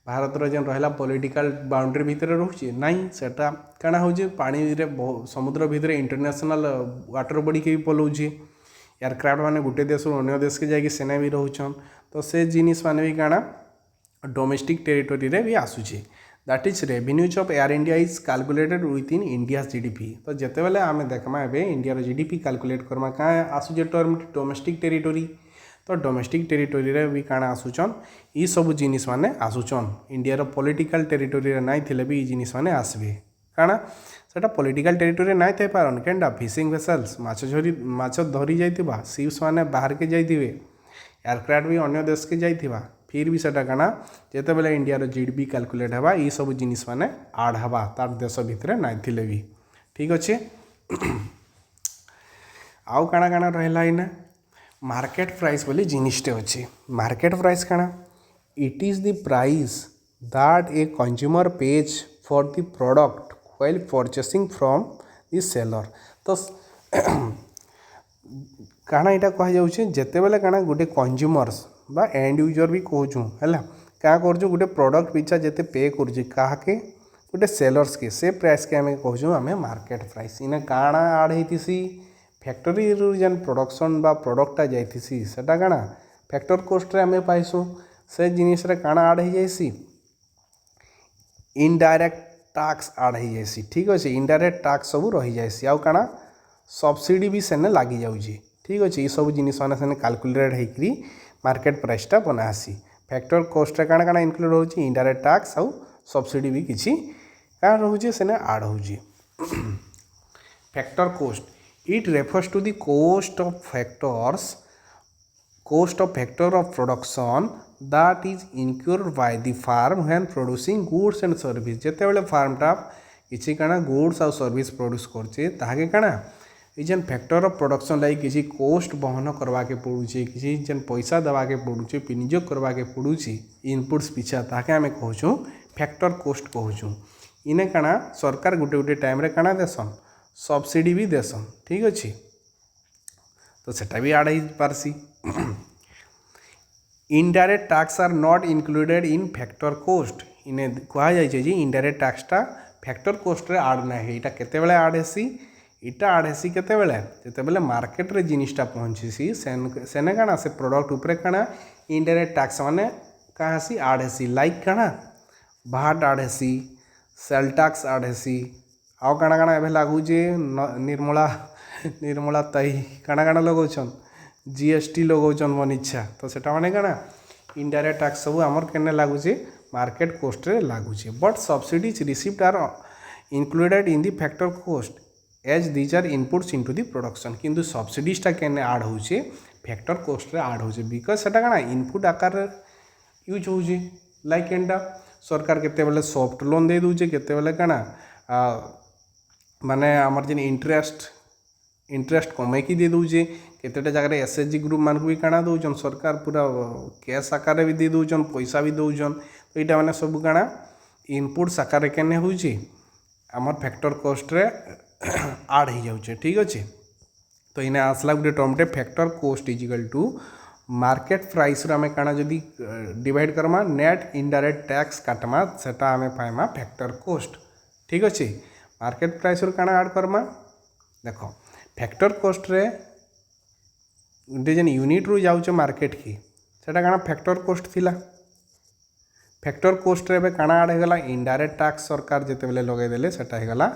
भारतर जेन रहा पॉलिटिकल बाउंड्री भितर रोचे नाई सेटा काना होचे पानी रे समुद्र भितर इंटरनेशनल वाटर बॉडी के भी पलाऊे एयरक्राफ्ट मैंने गोटे देश अन्य देश के जाकि सेना भी रोचन तो से जिनिस मैंने भी काना डोमेस्टिक टेरिटोरी रे भी आसूचे that is revenues of Air India is calculated with in India GDP तो जिते बेले आम देखमा ए इंडिया जीडीपी कैलकुलेट करमा क्या आसूचे टर्म डोमेस्टिक टेरिटोरी तो डोमेस्टिक टेरिटोरी रे भी काଣା आसुचन ई सब जिनिस माने आसुचन इंडिया पॉलिटिकल टेरिटोरी रे नाई थिले भी ई जिनिस माने आसबे काଣା सेटा पॉलिटिकल टेरिटोरी नाई थे पारन केनडा फिशिंग वेसल्स माछ धरी जाइतिबा शिप्स माने बाहर के जाइथिबे एयरक्राफ्ट भी अन्य देश के जाइथिबा फिर भी सेटा काଣା जेते बेले इंडिया रो जीडीपी कैलकुलेट हबा ई सब जिनिस माने आड हबा तार देश भितर नाई थिले भी ठीक अच्छे आउ काଣା काଣା रहला इना मार्केट प्राइस बोली जिनिसटे अच्छे मार्केट प्राइस काଣା it is the price that a consumer pays for the product while purchasing from the seller तो काଣା इटा कह जाउछे जेते बेले काଣା गोटे कंज्यूमर्स बा एंड यूजर भी कहूँ है क्या कर गोटे प्रोडक्ट पिछा जिते पे करके गोटे सेलर्स के से प्राइस के आम कहूँ आम मार्केट प्राइस इना काଣା आड होती फैक्टरी जेन प्रोडक्शन बा प्रोडक्टा जाइसी सेटा काଣା फैक्टर कॉस्ट रे आम पाइसु से जिनिस रे काଣା आड हो जाइसी इनडायरेक्ट टैक्स आड हो जाइसी ठीक अच्छे इनडायरेक्ट टैक्स सब रही जाइसी आउ काଣା सब्सिडी भी सेने लगी जाउची ठीक अच्छे ये सब जिनिस माने सेने कैलकुलेटेड होकरी मार्केट प्राइसटा बनासी फैक्टर कॉस्ट रे काଣା काଣା इनक्लूड होची इनडायरेक्ट टैक्स आउ सब्सिडी भी किसी क्या रोचे सेने आड होची factor cost it refers to the cost of factor of production that is incurred by the farm when producing goods and service जेते बेले फार्म टा किसी काना गुड्स और सर्विस प्रोड्यूस करछे ताके काना ई जेन फैक्टर ऑफ प्रोडक्शन लाइक किसी कॉस्ट बहन करवा के पड़ुचे किसी जेन पैसा देवा के पड़ुचे विनियोग करवा के पड़ुची इनपुट्स पिछा ताके आमे कहूँ फैक्टर कॉस्ट कहूँ इने काना सरकार गोटे गोटे टाइम रे काना देसन सब्सिडी भी देसन ठीक अच्छे तो सेटा भी आड हो पारसी indirect tax are not included in factor cost इने कहा जाए जी इनडायरेक्ट टैक्सटा फैक्टर कॉस्ट रे आड ना है इटा केते बेले आड हेसी इटा आड हेसी केते बेले जेते बेले मार्केट रे जिनिसटा पहुंचीसी सेने काना से प्रोडक्ट ऊपर काना इनडायरेक्ट टैक्स माने का हेसी आड हेसी लाइक काना भाट आड हेसी सेल टैक्स आड हेसी आउ काଣା काଣା एबे लागुचे निर्मला तई काଣା काଣା लगौछन जीएसटी लगौछन मन इच्छा तो सेटा माने काଣା इनडायरेक्ट टैक्स सब आमर केने लागुचे मार्केट कॉस्ट रे लागुचे but subsidies received are included in the factor cost as these are inputs into the production किंतु सब्सिडीजटा केने आड होचे फैक्टर कॉस्ट रे आड होचे बिकज सेटा काଣା इनपुट आकार यूज होचे लाइक एंडा सरकार केते बेले सॉफ्ट लोन दे दूचे केते बेले काଣା माने आमर जेन इंटरेस्ट कमेकी दे दूचे केतेटा जगह एसएचजी ग्रुप मान भी काଣା दौन सरकार पूरा कैश आकार भी दे दौन पैसा भी दौन तो यहाँ मैंने सब काଣା इनपुट आकार केने होची आमर फैक्टर कॉस्ट रे आड हो जाउचे ठीक अच्छे तो इने आसला गोटे टर्मटे factor cost is equal to market price रे आमे काଣା जदि डिवाइड करमा नेट इनडायरेक्ट टैक्स काटमा सेटा आमे पाइमा फैक्टर कॉस्ट ठीक अच्छे मार्केट प्राइस रे काଣା ऐड करमा देखो फैक्टर कॉस्ट रे गोटे जेन यूनिट रु जाउचे मार्केट की सेटा काଣା फैक्टर कॉस्ट थिला फैक्टर कॉस्ट रे एबे काଣା ऐड हेगला इनडायरेक्ट टैक्स सरकार जेते बेले लगे देले सेटा हेगला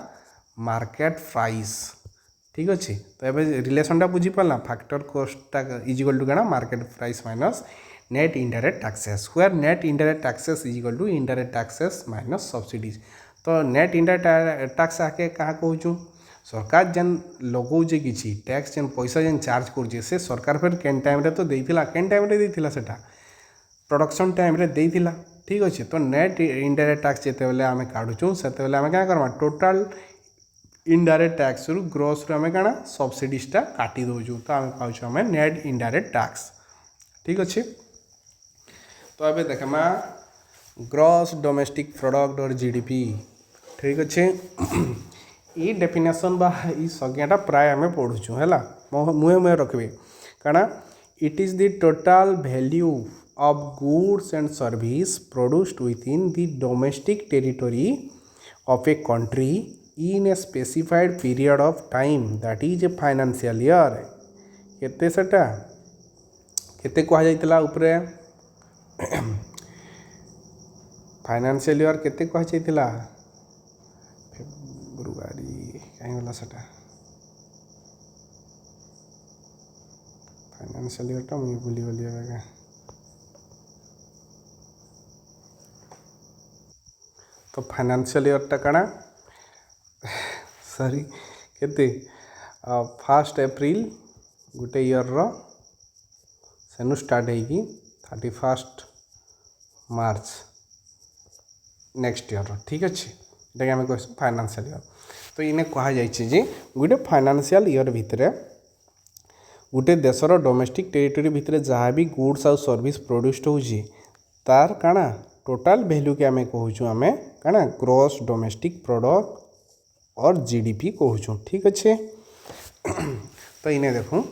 मार्केट प्राइस ठीक अच्छे तो एबे रिलेशनटा बुझी पाला factor cost is equal to काଣା market price minus net indirect taxes where net indirect taxes is equal to indirect taxes minus subsidies तो नेट इनडायरेक्ट टैक्स आके क्या कहूँ सरकार जेन लगौचे किसी टैक्स जेन पैसा जेन चार्ज कर से सरकार फिर केन टाइम रे तो देइथिला केन टाइम रे देइथिला सेटा प्रोडक्शन टाइम रे देइथिला ठीक अच्छे तो नेट इनडायरेक्ट टैक्स जेते बेले आमे काढुचु सेते बेले आमे क्या करमा टोटल इनडायरेक्ट टैक्स रु ग्रॉस रु आमे काଣା सब्सिडीजटा काटी दउछु तो आमे पाउछु आमे नेट इनडायरेक्ट टैक्स ठीक अच्छे तो अबे देखमा ग्रॉस डोमेस्टिक प्रोडक्ट और जीडीपी ठीक अच्छे ई डेफिनेशन बा ई संज्ञाटा प्राय आम पढ़ुचु है मुहे मुहे रखिए काना it is the total value of goods and service produced within the domestic territory of a country in a specified period of time that is a financial year केते सेटा केते कहा जाइतला ऊपरे फाइनेंशियल ईयर केते कहा जाइतला फेब्रुआरी काई होला सेटा फाइनेंशियल ईयर टा मुई भूली गली आगे तो फाइनेंशियल ईयर काना सॉरी केते 1 एप्रिल गोटे ईयर रो सेनु स्टार्ट होगी 31 मार्च नेक्स्ट ईयर ठीक अच्छे ये आम कह फाइनेंशियल ईयर तो इन्हें कह जाए गोटे फाइनेंशियल ईयर भितर गोटे देशर डोमेस्टिक टेरिटोरी भितर जहाँ भी गुड्स आउ सर्विस प्रोड्यूस्ड होची तार काना टोटाल वैल्यू के आम कहूँ आम काना ग्रॉस डोमेस्टिक प्रोडक्ट और जीडीपी कहूँ ठीक अच्छे तो इन्हें देखूँ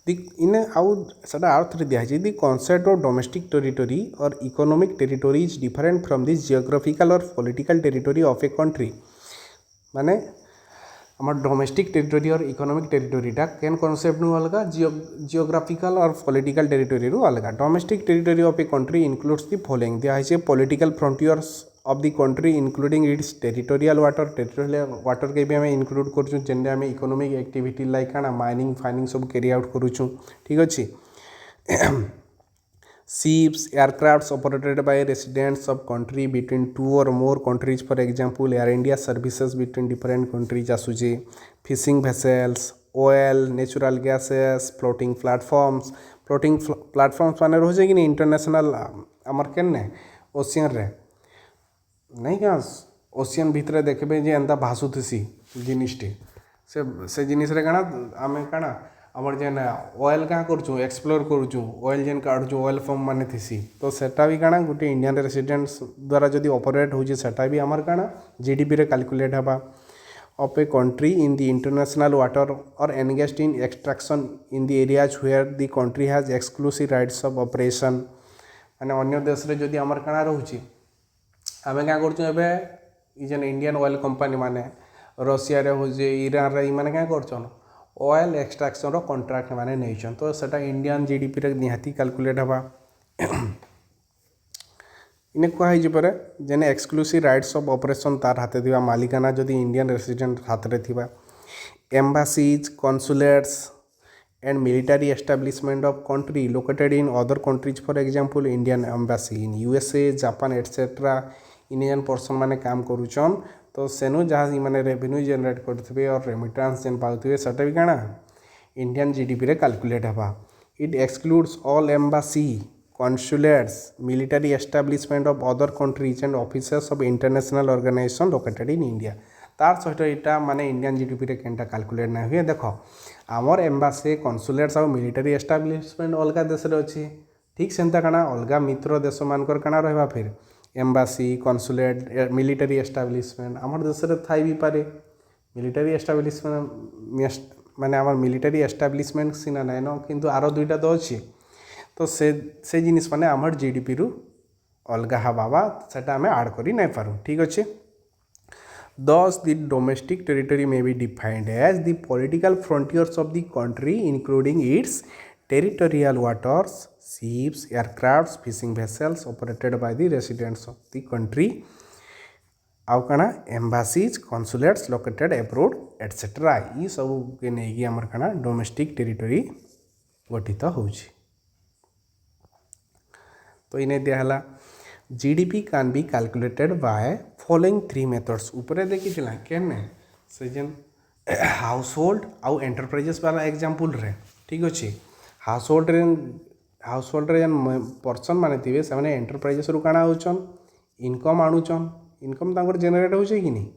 इन्हें आउ सारा अर्थ दिखाई the concept of domestic territory और economic territory is different from this geographical और political territory of a country माने आम डोमेस्टिक टेरिटोरी और इकोनॉमिक टेरिटोरीटा केन कॉन्सेप्ट नु अलग जियोग्राफिकल और पॉलिटिकल टेरिटोरी रू अलग domestic territory of a country includes the following दिया है political frontiers of the country including its territorial water के भी आम इंक्लूड करूँ जेने आम इकोनॉमिक एक्टिविटी लाइक काना माइनिंग फाइनिंग सब कैरी आउट करूँ ठीक अच्छे ships aircrafts operated by residents of country between two or more countries for example air india services between different countries आसुचे fishing vessels oil natural gases floating platforms माने रोजे कि इंटरनेशनल आमर केने ओशियन रे नहीं क्या ओशियन भितर देखबे जे एंता भासुथसी जिनिसटी से जिनिस रे काना आमे काना आमर जेन ऑयल क्या करूँ एक्सप्लोर करूँ ऑयल जेन काढ़ुँ ऑयल फॉर्म माने थीसी तो सेटा भी काना गोटे इंडियन रेसिडेंट्स द्वारा जदि ऑपरेट होचे सेटा भी आमर काना जीडीपी रे कैलकुलेट हबा of a country in the international water और engaged in extraction in the areas where the country has exclusive rights of operation माने अन्य देश रे जदि आमर काना रहउची आमे क्या करूँ एबे जेन इंडियन ऑयल कंपनी माने रशिया रे होजे ईरान रे माने क्या करछन ऑयल एक्सट्रैक्शन रो कॉन्ट्रैक्ट माने नहीं तो सेटा इंडियन जीडीपी रे निहाती कैलकुलेट हबा इने कह पर जेने एक्सक्लूसिव राइट्स ऑफ ऑपरेशन तार हाथे थिबा मालिकाना जदि इंडियन रेसिडेंट हाथ रे थिबा embassies consulates and military establishment of country located in other countries for example Indian embassy in USA Japan et cetera Indian person माने काम करूचन तो सेनु जहाँ मैंने रेवेन्यू जनरेट करते और रेमिटान्स जेन पाउथे सेटा भी काना इंडियन जीडीपी रे कैलकुलेट हबा it excludes all embassy consulates military establishment of other countries and offices of international organization located in India तार सहित यहाँ माने इंडियन जीडीपी रे केनटा कैलकुलेट ना हुए देख आमर एम्बासी कॉन्सुलेट्स और मिलिटरी एस्टाब्लिशमेंट अलग देश रे अच्छी ठीक सेमता काना अलग मित्र देश मानकर काना रहबा फिर एम्बासी कॉन्सुलेट मिलिटरी एस्टाब्लिशमेंट आमर देश रे थाई भी पारे मिलिटरी एस्टाब्लिशमेंट माने आमर मिलिटरी एस्टाब्लिशमेंट सिना नाइन न किंतु आरो दुईटा तो अच्छी तो से जिनिस माने आमर जीडीपी रु अलग हवा सेटा आम आड करी नहीं पारूँ ठीक अच्छे Thus, the domestic territory may be defined as the political frontiers of the country, including its territorial waters, ships, aircrafts, fishing vessels operated by the residents of the country. आउ काना एम्बासीज कॉन्सुलेट्स लोकेटेड एब्रोड एटसेट्रा ये सब के नहीं आमर काना डोमेस्टिक टेरिटोरी गठित होउछि तो इन्हें दिहला GDP can be calculated by following 3 methods ऊपर देखी केने से जेन हाउस होल्ड आउ एंटरप्राइजेस वाला एग्जांपल रे ठीक अच्छे हाउस होल्ड रे जेन पर्सन माने थिबे से माने एंटरप्राइजेस रु काना होचन इनकम आणुचन इनकम तांकर जेनरेट होचे कि नहीं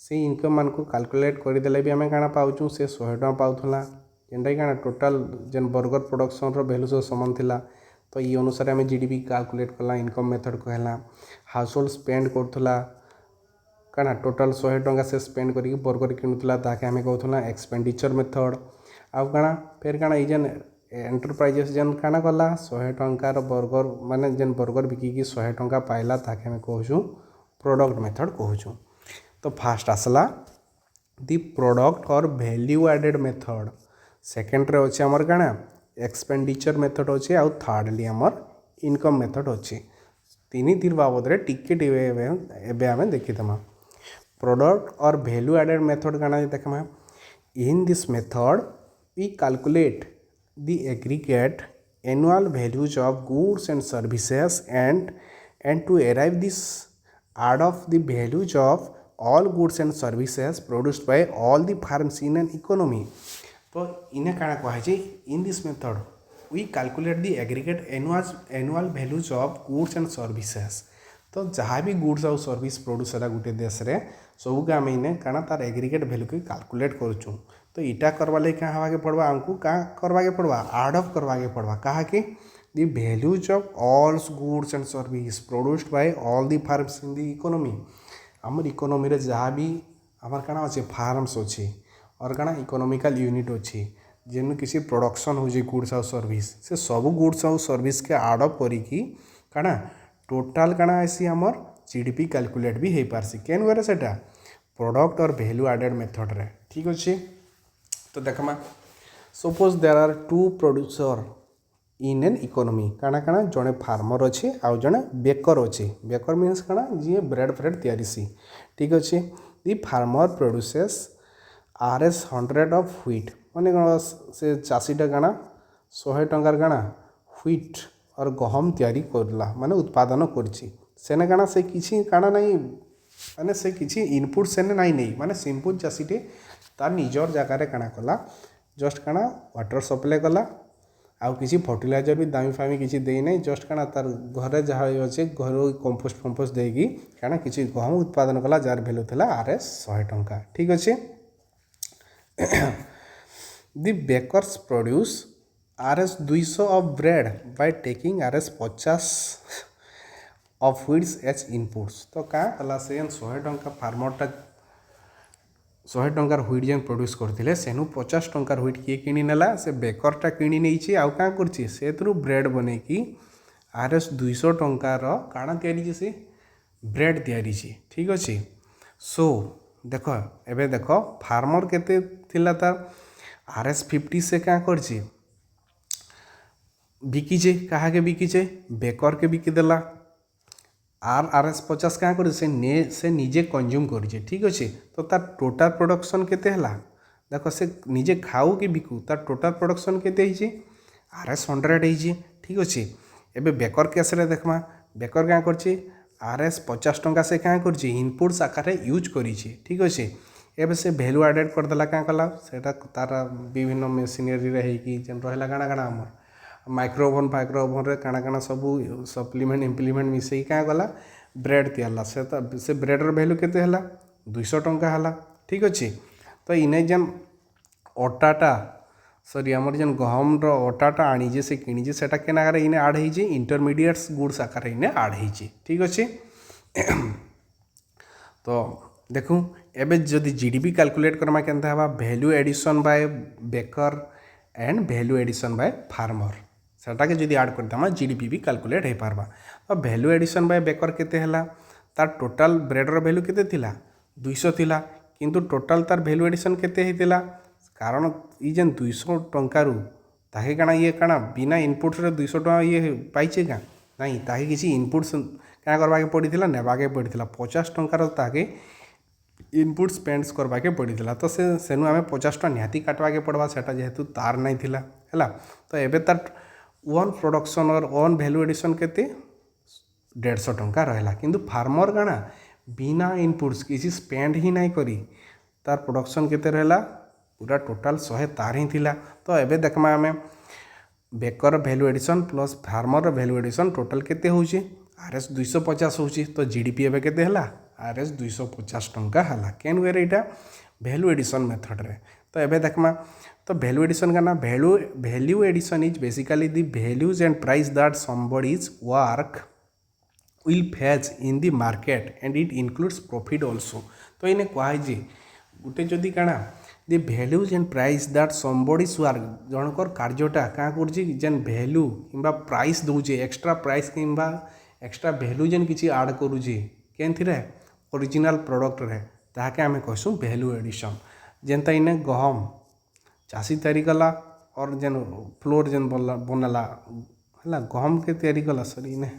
से इनकम मान को कैलकुलेट कर देले भी आमे काना पाउचू से 100 टका पाउथला जेनटा काना टोटल जेन बर्गर प्रोडक्शन रो वैल्यू सो समान थिला तो ये अनुसार आम जीडीपी कैलकुलेट कला इनकम मेथड कहला हाउस होल्ड स्पेंड करथला କାଣା ଟୋଟାଲ୍ 100 ଟଙ୍କା ସେ ସ୍ପେଣ୍ଡ କରିକି ବର୍ଗର କିଣୁଥିଲା ତାକେ ଆମେ କହୁଥିଲା ଏକ୍ସପେଣ୍ଡିଚର ମେଥଡ଼। ଆଉ କାଣା ଫେର୍ କାଣା ଏଇ ଯେନ୍ ଏଣ୍ଟରପ୍ରାଇଜେସ୍ ଯେନ୍ କାଣା କଲା 100 ଟଙ୍କାର ବର୍ଗର ମାନେ ଯେନ୍ ବର୍ଗର ବିକିକି 100 ଟଙ୍କା ପାଇଲା ତାକେ ଆମେ କହୁଛୁ ପ୍ରଡ଼କ୍ଟ ମେଥଡ଼ କହୁଛୁ। ତ ଫାଷ୍ଟ ଆସିଲା ଦି ପ୍ରଡ଼କ୍ଟ ଅର୍ ଭ୍ୟାଲ୍ୟୁ ଆଡେଡ଼ ମେଥଡ଼, ସେକେଣ୍ଡରେ ଅଛି ଆମର କାଣା ଏକ୍ସପେଣ୍ଡିଚର ମେଥଡ଼ ଅଛି, ଆଉ ଥାର୍ଡ଼ଲି ଆମର ଇନକମ୍ ମେଥଡ଼ ଅଛି। ତିନିଟିର ବାବଦରେ ଟିକେ ଏବେ ଆମେ ଦେଖିଦେମା। ପ୍ରଡ଼କ୍ଟ ଅର୍ ଭ୍ୟାଲ୍ୟୁ ଆଡେଡ଼ ମେଥଡ଼ କାଣା ଦେଖମା। In this method we calculate the aggregate annual values of goods and services and to arrive this add of the values of all goods and services produced by all the farms in an economy। तो इन्हें काଣା कहे in this method we calculate the aggregate annual values of goods and services। तो जहाँ भी गुड्स आउ सर्विस प्रोड्यूस है गोटे देश रे सबके आम इन्हें काଣା तार एग्रीगेट वैल्यू के कैलकुलेट करूँ। तो इटा करवा लगे क्या हवा के पड़वा आमको क्या करवा के पड़वा एड अप करवा के पड़वा कहा कि the values of all goods and service produced bye all the farms in the economy. आमर इकोनॉमी रे जहाँ भी आमर काଣା अच्छे फार्म्स अच्छी और काଣା इकोनॉमिकल यूनिट अच्छी जेन किसी प्रोडक्शन हो गुड्स आउ सर्विस से सब गुड्स आउ सर्विस के एड अप करिकी काଣା टोटाल काଣା आसी आमर जीडीपी कैलकुलेट भी हो पारसी केन वे सेटा product or value added method रे। ठीक अच्छे तो देखमा suppose there are two producer in an economy काଣା काଣା जड़े फार्मर अच्छे आउ जड़े बेकर अच्छे। बेकर मीन्स काଣା जी ब्रेड फ्रेड तैयारी। ठीक अच्छे the farmer produces RS 100 of wheat माने से चाषीटा काଣା 100 टंकार काଣା व्हीट और गहम तैयारी करला माने उत्पादन करछि सेने काଣା से किछि काଣା नहीं माने से किछि इनपुट सेने नहीं नहीं माने सिंपल चाषीटे तार निजर जगार काଣା कला जस्ट काଣା वाटर सप्लाई कला आउ किसी फर्टिलाइजर भी दामी फामी किसी दे नहीं जस्ट काଣା तार घरे जहाँ अच्छे घर कंपोस्ट फंपोस्ट देगी काଣା किसी गहम उत्पादन कला जार भैल्यू थिला RS 100 टंका। ठीक अच्छे the bakers produce RS 200 of bread by taking RS 50 of wheats as inputs. तो क्या कला से 100 टंका फार्मरटा 100 टंकार व्हीट जेन प्रोड्यूस करते सेनु 50 टंकार व्हीट किए किणी नेला से बेकरटा किणी नहीं आउ क्या करछि से ब्रेड बने कि RS 200 टंकार काଣା तैयारी से ब्रेड तैयारी। ठीक अच्छे सो देख एबे देख फार्मर केते थिला तार RS 50 से क्या करछि बिकीचे कहा के बिकीचे बेकर के बिकी देला आर RS 50 क्या कर से निजे कंज्यूम करिचे। ठीक अच्छे तो तार टोटाल प्रोडक्शन केते हला देख से निजे खाऊ कि बिकू तार टोटाल प्रोडक्शन केते हिचे RS 100 हिचे। ठीक अच्छे एबे बेकर केस रे देखमा बेकर क्या करछि RS 50 टंका से क्या करछि इनपुट्स आकार यूज करिचे। ठीक अच्छे एबे से वैल्यू एडेड कर देला क्या कला सेटा तार विभिन्न मशीनरी रे कि जेन रहला काଣା काଣା हमर माइक्रोओवन रे काଣା काଣା सब सप्लीमेंट इम्प्लीमेंट मिसई क्या गला ब्रेड तैयारला से ब्रेडर वैल्यू केते हला 200 टंका हला। ठीक अच्छे तो इने जेन अटाटा सॉरी आमर जेन गहम अटाटा आनीजे से किणीजे सेटा केना आकार इने आड होइजे इंटरमीडिएट्स गुड्स आकार इने आड होइजे। ठीक अच्छे तो देखूँ एबे जदि जीडीपी कैलकुलेट करमा केनता हवा value addition by baker and value addition by farmer सेटा के जदि ऐड करदेमा जीडीपी भी कैलकुलेट हो पारबा। तो वैल्यू एडिशन बाय बेकर केते हला तार टोटाल ब्रेडर वैल्यू केते थिला 200 थिला किंतु टोटाल तार वैल्यू एडिशन केते हेतिला कारण ई जेन 200 टंकारु ताके काଣା ये काଣା बिना इनपुट रे 200 टंका ये पाइचे का नहीं ताके किसी इनपुट्स क्या करवा के पड़ीथिला नेबा के पड़ीथिला 50 टंकार ताके इनपुट स्पेंड्स करवा के पड़ीथिला। तो से सेनु आमे 50 टका निहाती काटवा के पड़वा सेटा जेहेतु तार नहीं थिला हैला। तो एबे तार वन प्रोडक्शन और वन वैल्यू एडिशन केते 150 टंका रहला किंतु फार्मर काଣା बिना इनपुट्स किसी स्पेंड ही नहीं करी तार प्रोडक्शन केते रहला पूरा टोटाल 100 तार ही थिला। तो एबे देखमा आमे baker value addition plus farmer value addition total केते होउची RS 250 होउची। तो जीडीपी एबे केते हला RS 250 टंका हला केन वे एटा वैल्यू एडिशन मेथड रे। तो एबे देखमा तो वैल्यू एडिशन का ना value addition is basically the values and price that somebody is work will fetch in the market and it includes profit also। तो इन्हें कहुए जे गोटे जदि काଣା the values and price that somebody work जनकर कार्यटा क्या करछि जेन वैल्यू किंबा प्राइस दउजे एक्स्ट्रा प्राइस किंबा एक्स्ट्रा वैल्यू जेन किछि ऐड करूछि केनथिरे ओरिजिनल प्रोडक्ट रे ताके आमे कहसु वैल्यू एडिशन। जेनता इने गहम चाषी तैयारी कला और जेन फ्लोर जेन बनला है गहम के तैयारी कला सॉरी इने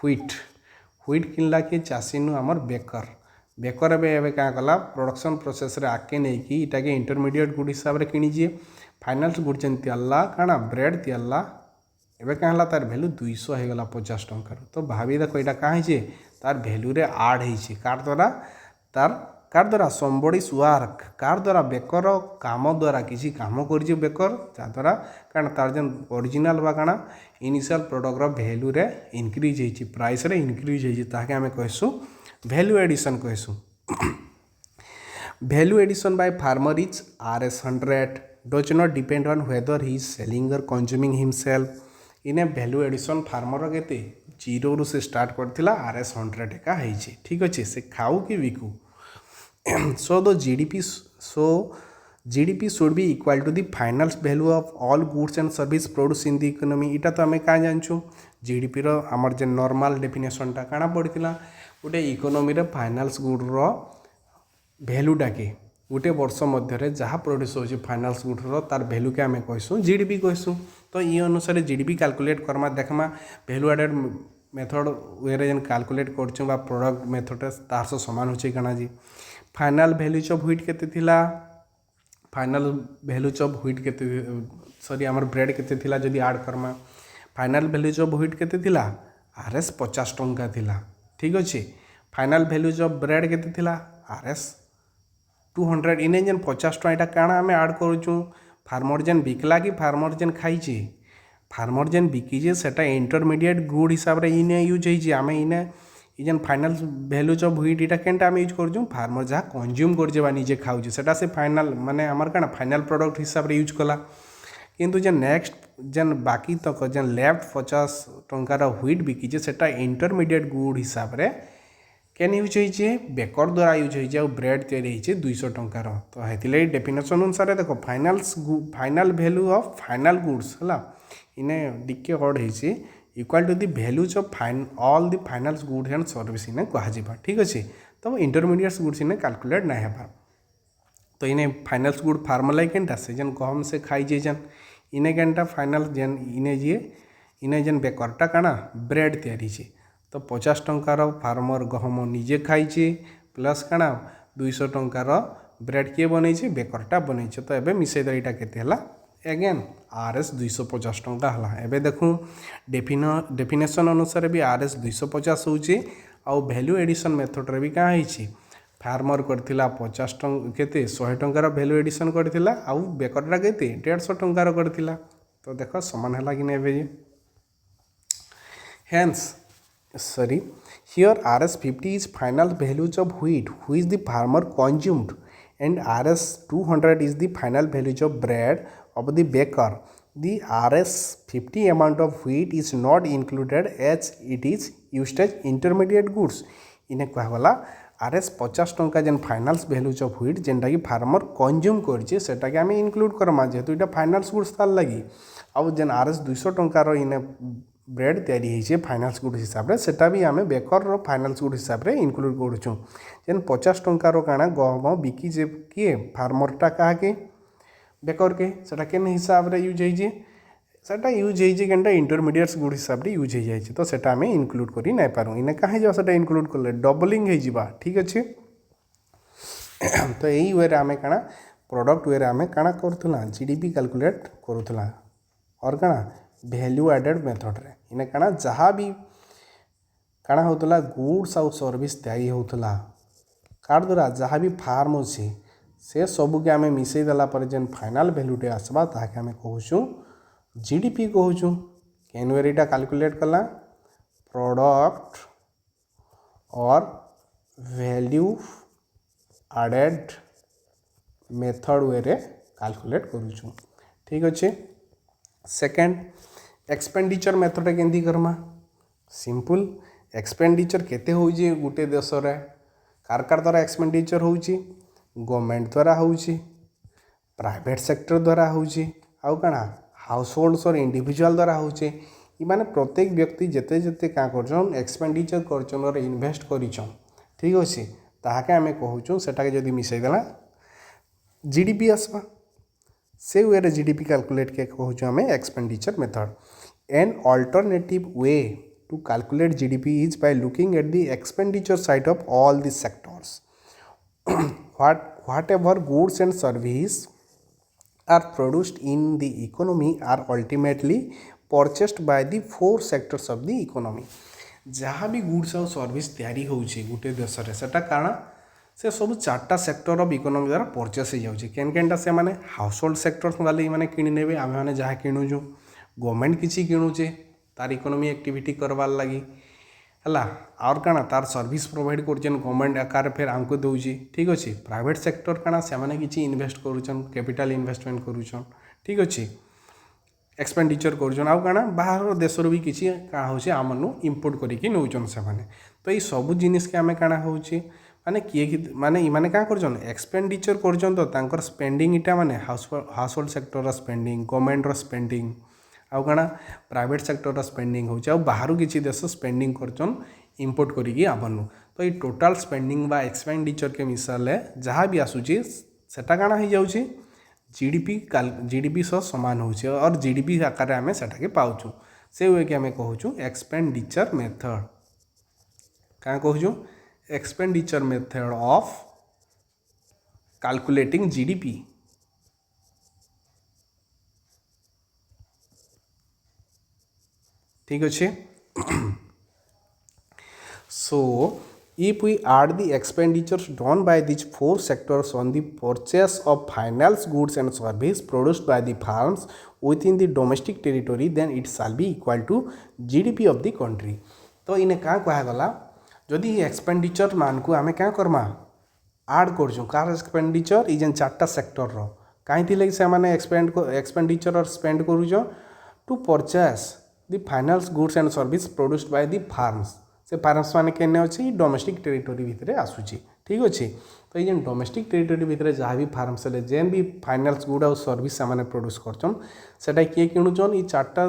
ह्विट किनला कि चाषी नु आमर बेकर एवं क्या कला प्रोडक्शन प्रोसेस रे आके नहीं कि इटा के इंटरमीडिएट गुड हिसाब रे किनीजे फाइनल गुड जेन तियाला काना ब्रेड तियाला एवं क्या तार भैल्यू 200 हो गला 50 टंका। तो भाभी देख यहाँ कहीं तार भैल्यू रे आड हो कार द्वारा somebody वर्क कार द्वारा बेकर काम द्वारा किसी काम कर बेकर द्वारा कारण तार जेन ओरिजिनल बा काना इनिशियल प्रोडक्ट रो भैल्यू रे इंक्रीज होइछि प्राइस रे इंक्रीज होइछि ताके हमें कहसु वैल्यू एडिशन कहसु। Value addition by farmer is RS 100 does not depend on whether he is selling और कंज्यूमिंग हिमसेल्फ। इने वैल्यू एडिशन फार्मर केते 0 रु से स्टार्ट करथिला RS 100 एका हेछि ठीक अछि से खाऊ कि Biku. so GDP should be equal to the final value of all goods and service produced in the economy। इटा तो हमें क्या जानछु GDP रो हमर जे नॉर्मल डेफिनेशन टा काना पड़थिला गोटे इकोनॉमी रे फाइनाल्स गुड रो वैल्यू टाके गोटे वर्ष मध्य जहाँ प्रोड्यूस हो फाइनाल्स गुड रो तार वैल्यू के आमे कहसु GDP कहसु। तो ये अनुसार GDP कैलकुलेट करमा देखमा वैल्यू एडेड मेथड वे जेन कैलकुलेट करछु बा प्रोडक्ट मेथड तार से समान होछि काना जी। फाइनल वैल्यूज ऑफ व्हीट केते थिला फाइनल वैल्यूज ऑफ व्हीट केते सॉरी हमर ब्रेड केते थिला जदि ऐड करमा फाइनल वैल्यूज ऑफ व्हीट केते थिला RS 50 टंका थिला ठीक अछि। फाइनल वैल्यूज ऑफ ब्रेड केते थिला RS 200 इने जेन 50 टंका एटा काना हमें ऐड करूछु फार्मर जेन बिकला कि फार्मर जेन खाइछि फार्मर जेन बिकिजे सेटा इंटरमीडिएट गुड हिसाब रे इने यूज होइछि आमे इने जेन फाइनल वैल्यूज ऑफ व्हीट इटा केनटा आमे यूज करछु फार्मर जहाँ कंज्यूम करजे बा निजे खाउजे सेटा से फाइनल माने हमर काना फाइनल प्रोडक्ट हिसाब रे यूज कला। किंतु जेन नेक्स्ट जेन बाकी तक जेन लेफ्ट 50 टंकार व्हीट बिकिजे सेटा इंटरमीडिएट गुड हिसाब रे केन यूज होइछे बेकर द्वारा यूज होइछे और ब्रेड तैयारी होइछे 200 टंकार। तो हेतिले डेफिनेशन अनुसार देखो final value of final goods हला इने डिके वर्ड होइछे equal to the values of all the final goods and service इने कहा ठीक अच्छे। तो इंटरमीडिएट गुड्स इने कैलकुलेट ना हेबार। तो इने फाइनल गुड फार्मूला केनटा से जेन गहम से खाई जे जेन इने केनटा फाइनल जेन इने जेन बेकरटा काना ब्रेड तैयारी छे। तो 50 टंकार फार्मर गहम निजे खाई प्लस काना 200 टंकार ब्रेड किए बनै बेकरटा बनै। तो एबे मिसई दईटा केते हला एगेन RS 250 टंका हला। एबे देखूँ डेफिनेशन अनुसार भी RS 250 होची आउ वैल्यू एडिशन मेथड रे भी क्या होइछि फार्मर करथिला 50 टंका केते 100 टंकार वैल्यू एडिशन करथिला आउ बेकरटा केते 150 टंकार करथिला। तो देखो समान हला कि नै बे hence sorry here RS 50 is final values of wheat which the farmer consumed and RS 200 is the final values of bread of the baker. The RS 50 amount of wheat is not included as it is used as intermediate goods। इन्हें कहला RS 50 टंका जेन फाइनाल्स वैल्यूज ऑफ व्हीट जेनटा कि फार्मर कंज्यूम करछे सेटा के हमें इंक्लूड करमा जेहेतु इटा फाइनाल्स गुड्स तार लगी आउ जेन RS 200 टंकार इने ब्रेड तैयारी होइछे फाइनाल्स गुड हिसाब रे सेटा भी आमे बेकर रो फाइनाल्स गुड हिसाब रे इंक्लूड करछु। जेन 50 टंकार काना गहम बिकी जे किए फार्मरटा काके बेकर के सेटा केन हिसाब रे यूज होइछे सेटा यूज होइछे केनटा इंटरमीडिएट्स गुड हिसाब रे यूज हो जाइछे। तो सेटा आमे इंक्लूड करि नै पारू इने काहे जो सेटा इंक्लूड करले डबलिंग हे जिबा ठीक अछि। तो एई वे रे आमे काना प्रोडक्ट वे रे आमे काना करथुला GDP कैलकुलेट करूथुला और काना वैल्यू एडेड मेथड रे इने काना जहाँ भी काना होतला गुड्स आउ सर्विस तैयारी होतला कार द्वारा जहाँ भी फार्म अच्छे से सबू के आमे मिसई देला पर जेन फाइनल वैल्यूटे आसबा ताके आमे कहूछु GDP कहूछु। केन वेरीटा कैलकुलेट कला product or value added method वे रे कैलकुलेट करूछु ठीक अच्छे। सेकेंड एक्सपेंडिचर मेथड केंदी करमा सिंपल एक्सपेंडिचर केते होउची गुटे देश रे कार द्वारा एक्सपेंडिचर होउची गवर्नमेंट द्वारा होउची प्राइवेट सेक्टर द्वारा होउची आउ काना हाउस होल्ड्स और इंडिविजुअल द्वारा होउची इमाने प्रत्येक व्यक्ति जेते जेते का करछन एक्सपेंडिचर करछन और इन्वेस्ट करिछन ठीक अछि ताहाके आमे कहूछु सेटाके जदि मिसै देला जीडीपी आसबा से वे जीडीपी कैलकुलेट के कहूछु आमे expenditure method an alternative way to calculate GDP is by looking at the expenditure side of all the sectors whatever goods and service are produced in the economy are ultimately purchased by the four sectors of the economy जहाँ भी गुड्स और सर्विस तैयारी होउची गुटे देश रे सेटा काना से सब चारटा सेक्टर ऑफ इकोनॉमी द्वारा परचेस हो जाउची केन केनटा से माने हाउस होल्ड सेक्टर वाले माने किनि नेबे आमे माने जहाँ किणुछु गवर्नमेंट किछि किणुचे तार इकोनॉमी एक्टिविटी करवार लगी हला और काना तार सर्विस प्रोवाइड करछन गवर्नमेंट आकार फिर आमको दउची ठीक अछि प्राइवेट सेक्टर काना से माने किछि इन्वेस्ट करूछन कैपिटल इन्वेस्टमेंट करूछन ठीक अछि एक्सपेंडिचर करूछन आउ काना बाहर देशर भी किछि का होछि आमनु इंपोर्ट करिकि नउछन से माने तो ई सब जिनिस के आमे काना होछि माने किए माने ई माने का करछन एक्सपेंडिचर करछन तो तांकर स्पेंडिंग इटा माने house hold sector spending government spending आउ काना प्राइवेट सेक्टर स्पेंडिंग होछि आउ बाहर किछि देश स्पेंडिंग करछन इंपोर्ट करिकि आबनु तो ई टोटल स्पेंडिंग बा एक्सपेंडिचर के मिसाले जहाँ भी आसुछि सेटा काना हो जाउछि जीडीपी सह समान होछि और जीडीपी आकार आमे सेटा के पाउछु से वे के आमे कहूछु एक्सपेंडिचर मेथड का कहूछु expenditure method of calculating GDP ठीक अच्छे so if we add the expenditures done by these four sectors on the purchase of final goods and service produced by the firms within the domestic territory then it shall be equal to GDP of the country तो इने क्या कहा गला जदि एक्सपेंडिचर मान को आमे क्या करमा ऐड करछु कार एक्सपेंडिचर इजन चारटा सेक्टर रो काई थिले से माने एक्सपेंडिचर और स्पेंड करूछो to purchase the final goods and service produced by the firms से फार्म्स माने केने अछि डोमेस्टिक टेरिटोरी भितरे आसुची ठीक अछि तो ये डोमेस्टिक टेरिटोरी भितरे जहाँ भी फार्म्स ले जेन भी फाइनल गुड और सर्विस से प्रोड्यूस करछन सेटा किए किणुछन ई चारटा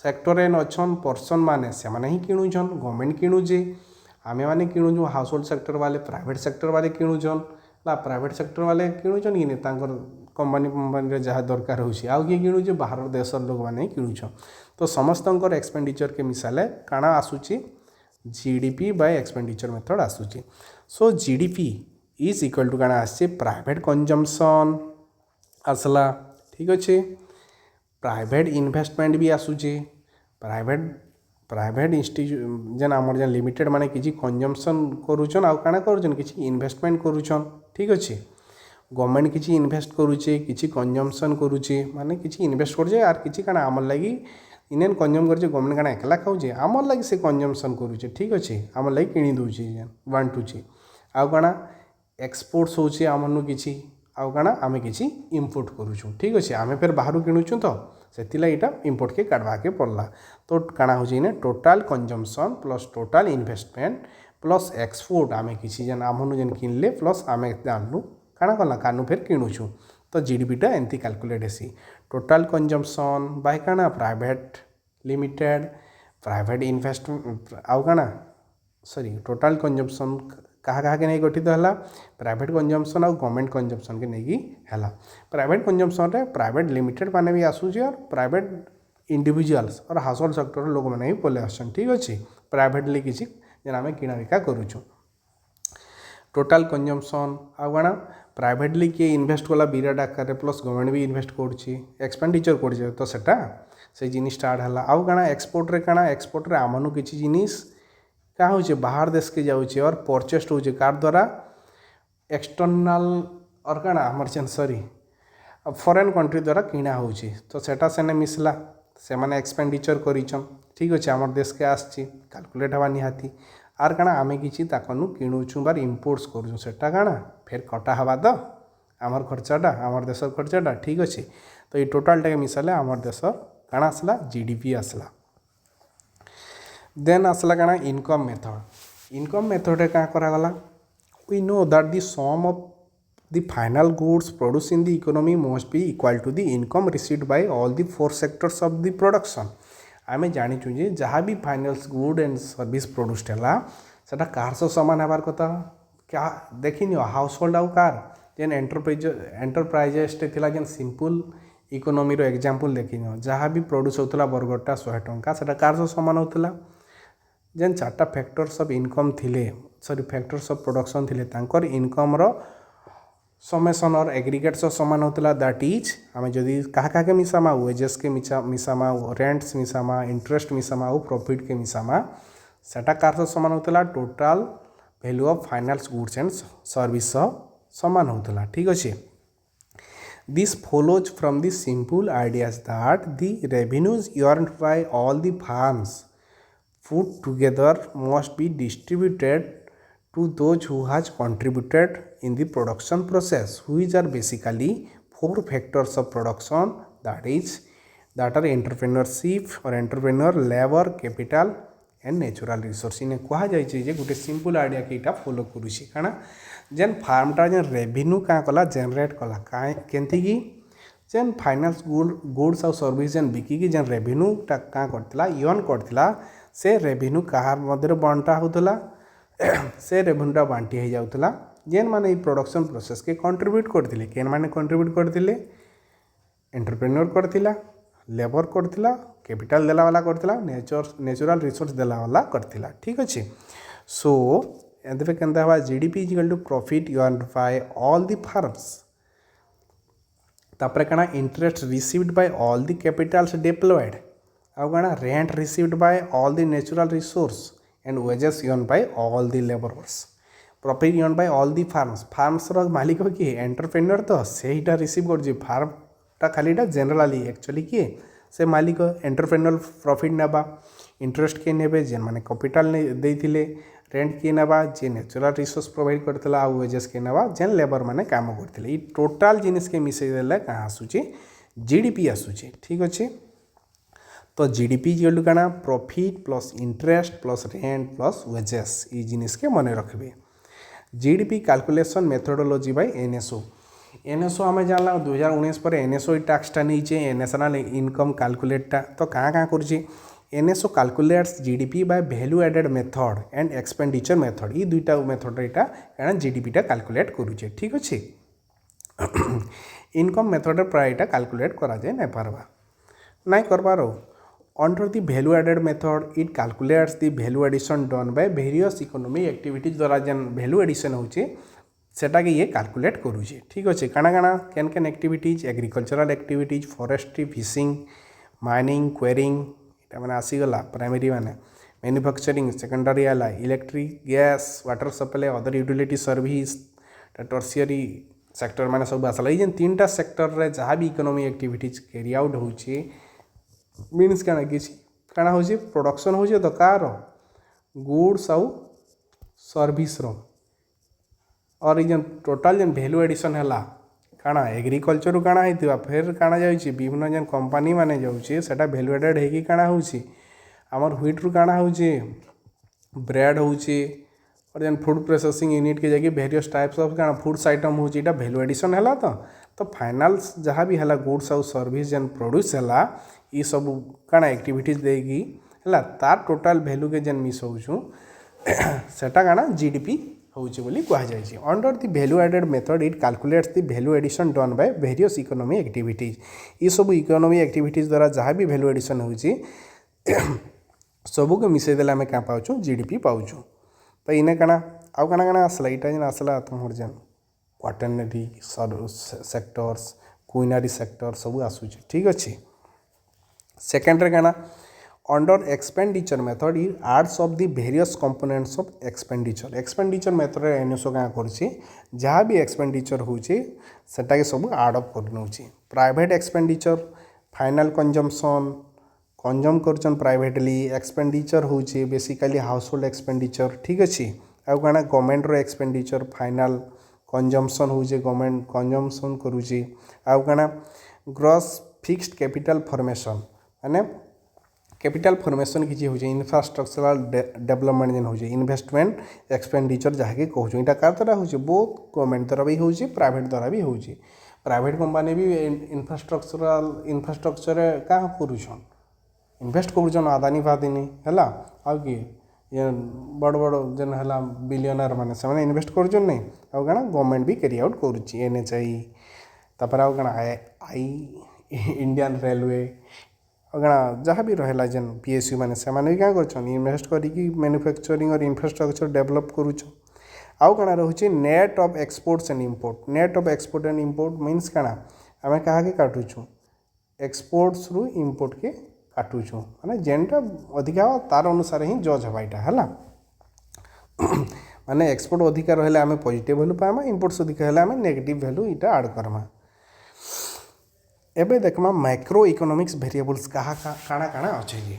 सेक्टर एन अच्छन पर्सन माने से माने ही किणुछन गवर्नमेंट किणुचे आमे माने किणुछु हाउस होल्ड सेक्टर वाले प्राइवेट सेक्टर वाले किणुछन ला प्राइवेट सेक्टर वाले किणुछन इने तांकर कंपनी रे जहाँ दरकार होछि आउ किए किणुचे बाहर देशर लोक माने किणुछन तो समस्तंकर एक्सपेंडिचर के मिसाले काना आसुची जीडीपी बाय एक्सपेंडिचर मेथड आसुची सो जीडीपी इज इक्वल टू काना आसे प्राइवेट कंजम्पशन आसला ठीक अच्छे प्राइवेट इन्वेस्टमेंट भी आसुची प्राइवेट इंस्टीट्यूट जेन आमर जेन लिमिटेड माने किछि कंजम्पशन करूछन आउ काना करूछन किछि इन्वेस्टमेंट करूछन ठीक अच्छे गवर्नमेंट किछि इन्वेस्ट करूचे किछि कंजम्पशन करूचे माने किछि इन्वेस्ट करजे आर किछि काना आमर लागि इनेन कंज्यूम करजे गवर्नमेंट काना एकला खाउजे आमर लागि से कंजम्पशन करूचे ठीक अच्छे आमर लागि किनी दउचे बांटुचे आउ काना एक्सपोर्ट्स होचे आमनु किछि आउ काना आमे किछि इंपोर्ट करूछु ठीक अच्छे आमे फिर बाहरु किणुछु तो सेतिला इटा इंपोर्ट के काढवा के पड़ला तो काना होचे ने total consumption plus total investment plus export आमे किछि जेन आमनु जेन किनले प्लस आमे जानलु काना कला कानु फिर किणुछु तो जीडीपीटा एंती कैलकुलेट हेसी टोटल कंजम्पशन बाय काना प्राइवेट लिमिटेड प्राइवेट इन्वेस्टमेंट आउ काना सॉरी टोटल कंजम्पशन कहा के नहीं गठित है प्राइवेट कंजम्पशन और गवर्नमेंट कंजम्पशन के नहीं है प्राइवेट कंजम्पशन रे प्राइवेट लिमिटेड माने भी आसूची और प्राइवेट इंडिविजुअल्स और हाउस होल्ड सेक्टर लोक मैंने भी पलि आसन ठीक अच्छे प्राइवेटली किसी जेन आम किना बिका करूँ टोटल कंजम्पशन आउ काना प्राइवेटली किए इन्वेस्ट कला विराट आकार प्लस गवर्नमेंट भी इन्वेस्ट करुच्ची एक्सपेंडिचर कर तो सेटा से जिनिस स्टार्ट है आउ काना एक्सपोर्ट रे आमनु किसी जिनिस क्या होचे बाहर देश के जाऊँचे और परचेस्ट होचे कार द्वारा एक्सटर्नाल और काना आमर जेन सॉरी फॉरेन कंट्री द्वारा किना होची तो सेटा सेने मिसला से माने एक्सपेंडिचर करिछन ठीक अच्छे आमर देश के आसची कैलकुलेट हवा निहाती आर काना आमे किछि ताकनु किणुछु बार इंपोर्ट्स करूछु सेटा काना फिर कटा हवा तो आमर खर्चाटा आमर देशर खर्चाटा ठीक अच्छे तो ये टोटालटा के मिसाले आमर देशर काना आसला जीडीपी आसला देन आसला काना इनकम मेथड। इनकम मेथड क्या करागला, we know that the sum of the final goods produce in the economy must be equal to the income received by all the four sectors of the production. आम जाचु जे जहाँ भी finals good and service produced है सेटा कार सह सामान हबार कथा। क्या देखनी हाउस होल्ड आउ कार जेन एंटरप्राइजेस जेन सिंपल इकोनॉमी रो एग्जांपल देखनी जहाँ भी प्रोड्यूस होता बरगरटा 100 टंका सेटा कार सह सामान होता। जेन 4टा फैक्टर्स ऑफ इनकम थिले सॉरी फैक्टर्स ऑफ प्रोडक्शन थिले तांकर इनकम रो समेसन और एग्रीगेट सह सामान होता। दैट इज आम जदि क्या के मिसामा वेजेस के मिसामा रेंट्स मिसामा इंटरेस्ट मिसामा प्रॉफिट के मिसामा सेटा कार सह सामान होता। Total value of finals goods and service सामान होता। ठीक अच्छे। This follows from the simple ideas that the revenues earned by all the firms put together must be distributed to those who has contributed in the production process, which are basically 4 factors of production, that are entrepreneurship or entrepreneur, labor, capital and natural resource। इन्हें कहा जाए गोटे सिंपल आइडिया कि इटा फॉलो करुँची काना जेन फार्मटा जेन रेवेन्यू क्या कला जेनरेट कला केंती कि जेन फाइनान्स गुड्स और सर्विस जेन बिकिकी जेन रेवेन्यूटा क्या करथिला अर्न करथिला से रेवेन्यू कहार मध्य बंटा होता से रेवेन्यूटा बांटी हो जाऊला जेन माने प्रोडक्शन प्रोसेस के कंट्रीब्यूट करथिले केन माने कंट्रीब्यूट करथिले एंटरप्रेन्योर करथिला लेबर करथिला कैपिटल देला वाला करथिला नेचुरल रिसोर्स देला वाला करथिला। ठीक अच्छे। सो एंदरे केंदा हवा GDP equal to profit earned by all the firms. तापर काना interest received by all the capitals deployed आउ काना rent received by all the natural resource and wages earn by all the labourers. Profit earn by all the firms रो मालिक किए एंटरप्रेन्योर तो सेटा रिसीव कर फार्मटा खालीटा जेनराली एक्चुअली किए से मालिक एंटरप्रेन्योर प्रॉफिट नेबा इंटरेस्ट किए नेबे जेन माने कैपिटल देइथिले रेंट किए नेबा जे नेचुरल रिसोर्स प्रोवाइड करथिला आ वेजेस किए नेबा जेन लेबर माने काम करथिले। ई टोटल जिनिस के मिसई देले का आसुची जीडीपी आसुची। ठीक अच्छे। तो जीडीपी इक्वल काना profit plus interest plus rent plus wages ई जिनिस के मन रखबे। GDP calculation methodology by NSO आम जानला 2019 पर एनएसओ टैक्सटा नहीं नेशनल इनकम कैलकुलेटा तो क्या कर NSO calculates GDP by value added method and expenditure method ये दुईटा मेथड यहाँ क्या जीडीपीटा कैलकुलेट करुचे। ठीक अच्छे। इनकम मेथड प्राय यहाँ कैलकुलेट करा जाए नहीं पार्बा नहीं करबार। Under the value added method it calculates the value addition done by various economic activities द्वारा जेन वैल्यू एडिशन होचे सेटा के ये कैलकुलेट करुचे। ठीक अच्छे। काना काना केन केन activities agricultural activities forestry fishing mining quarrying इटा मैंने आसीगला प्राइमरी माने मैन्युफैक्चरिंग सेकेंडरी आला electric gas water supply other utility service tertiary sector माने सब आसला। ये 3टा सेक्टर रे जहाँ भी इकोनॉमिक एक्टिविटीज कैरी आउट होचे मीन्स क्या किसी काना होचे प्रोडक्शन होचे तो कार गुड्स आउ सर्विस रो और ये टोटाल जेन वैल्यू एडिशन है काना एग्रीकल्चर काना होता फिर काना जाऊँगी विभिन्न जेन कंपनी माने जाऊँचे सेटा वैल्यू एडेड होगी काना होची आमर व्हीट रु काना होचे ब्रेड होचे और जेन फूड प्रोसेसिंग यूनिट के जाकि वेरियस टाइप्स ऑफ काना फूड्स आइटम होची इटा वैल्यू एडिशन है तो फाइनाल्स जहाँ भी है गुड्स आउ सर्विस जेन प्रोड्यूस है ये सब काना एक्टिविटीज देगी है तार टोटाल वैल्यू के जेन मिस होचु सेटा काना जीडीपी होची बोली कहा जाए। Under the value added method it calculates the value addition done by various economic activities. ये सब इकोनॉमिक एक्टिविटीज द्वारा जहाँ भी वैल्यू एडिशन होची सबू के मिसई देले आम क्या पाउछु जीडीपी पाउछु। तो इने काना आउ काना काना आसला इटा जेन आसला तुमर जेन क्वाटरनरी सेक्टर्स क्विनरी सेक्टर सब आसुचे। ठीक अच्छे। सेकेंड रे काना अंडर एक्सपेंडिचर मेथड इ adds of the various components of expenditure method रे एनएसओ क्या करछि जहाँ भी एक्सपेंडिचर होछि सेटा के सब आड अप कर नउछि। प्राइवेट एक्सपेंडिचर फाइनल कंजम्पशन कंजम करछन प्राइवेटली एक्सपेंडिचर होछि बेसिकली हाउस होल्ड एक्सपेंडिचर। ठीक अच्छे। आउ काना गवर्नमेंट रो एक्सपेंडिचर फाइनल कंजम्पशन होछि गवर्नमेंट कंजम्पशन करूछि। आउ काना ग्रॉस फिक्स्ड कैपिटल फॉर्मेशन माने कैपिटल फॉर्मेशन किसी हो इंफ्रास्ट्रक्चरल डेवलपमेंट जेन हो इन्वेस्टमेंट एक्सपेंडिचर जहाँकि कहूँ यहाँ कार द्वारा हो बोथ गवर्नमेंट द्वारा भी हो प्राइवेट द्वारा भी हो प्राइवेट कंपनी भी इन्फ्रास्ट्रक्चर क्या करुछन इन्वेस्ट करुछन आदानी फादानी है आउ किए ये बड़ बड़ जेन है बिलियनर मैंने से इन्वेस्ट करुछन नहीं आउ क्या गवर्नमेंट भी कैरी आउट करुच्ची NHI तापर आउ क्या आई इंडियन रेलवे अगणा जहाँ भी रहा जेन PSU मैंने से भी क्या कर इन्वेस्ट करी मैन्युफैक्चरिंग और इंफ्रास्ट्रक्चर डेवलप करुछन आउ क्या रोचे net of exports and import net of export and import means क्या आम क्या काटुचु एक्सपोर्ट्स रु इंपोर्ट के काटुचु माने जेनटा अधिका तार अनुसार ही जज हवा यहाँ है माने एक्सपोर्ट अधिका रहा आम पॉजिटिव वैल्यू पाइमा इंपोर्ट्स अधिका है आम नेगेटिव वैल्यू यहाँ आड करमा एबे देखमा माइक्रो इकोनॉमिक्स वेरिएबल्स कहाँ काଣା काଣା अच्छे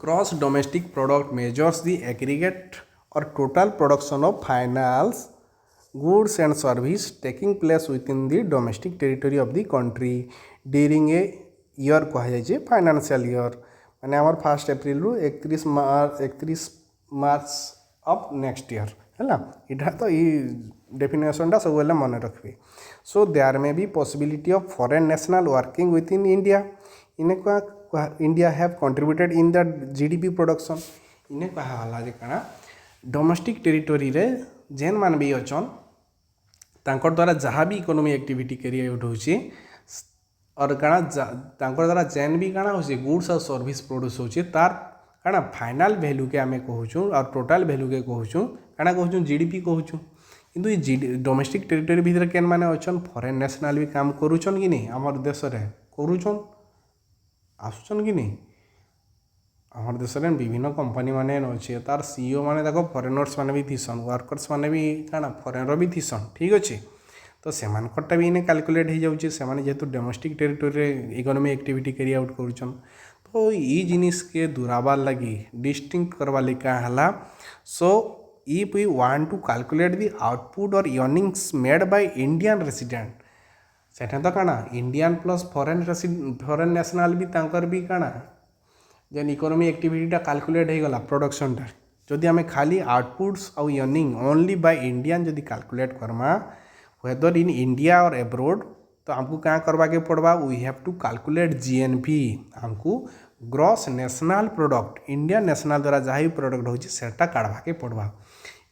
gross domestic product measures the aggregate or total production of finals goods and service taking place within the domestic territory of the country during a year कहुए फाइनेंशियल ईयर माने आमर 1 एप्रिल रु 31 मार्च ऑफ नेक्स्ट ईयर है इटा तो ये डेफिनेशनटा सब बेले मन रखिए so there may be possibility of foreign national working with in India इन्हें क्या India have contributed in the GDP production इन्हें कहला जे काना डोमेस्टिक टेरिटोरी रे जेन मान भी अचन तांकर द्वारा जहाँ भी इकोनॉमी एक्टिविटी कैरी आउट होची और काना तांकर द्वारा जेन भी काना होची गुड्स और सर्विस प्रोड्यूस होची तार काना फाइनल वैल्यू के आमे कहूँ और टोटल वैल्यू के कहूँ काना कहूँ GDP कहूँ किंतु ये डोमेस्टिक टेरिटोरी भितर केन माने अचन फॉरेन नेशनल भी काम करुचन कि नहीं आमर देश रे करुचन आसुचन कि नहीं आमर देश रे विभिन्न कंपनी माने अच्छे तार CEO माने देखो फॉरेनर्स माने भी थीसन वर्कर्स माने भी काना फॉरेनर भी थीसन ठीक अच्छे तो सेमानकटा भी इन्हें कैलकुलेट हो जाऊँचे से जेहेतु domestic territory economy activity carry out करुचन तो ये जिनिस के दूराबार लगी डिस्टिंक्ट करवा लिखा है सो if we want to calculate the output or earnings made by Indian resident सेठे तो काना इंडियन प्लस फॉरेन नेशनल भी तांकर भी काना जेन इकोनॉमी एक्टिविटीटा कैलकुलेट हो गला प्रोडक्शनटा जदि आम खाली outputs or earning only by Indian जदि कैलकुलेट करमा whether in India or abroad तो हमको क्या करवा के पड़वा we have to calculate GNP हमको gross national product Indian national द्वारा जहाँ भी प्रोडक्ट होटा काढ़वा के पड़वा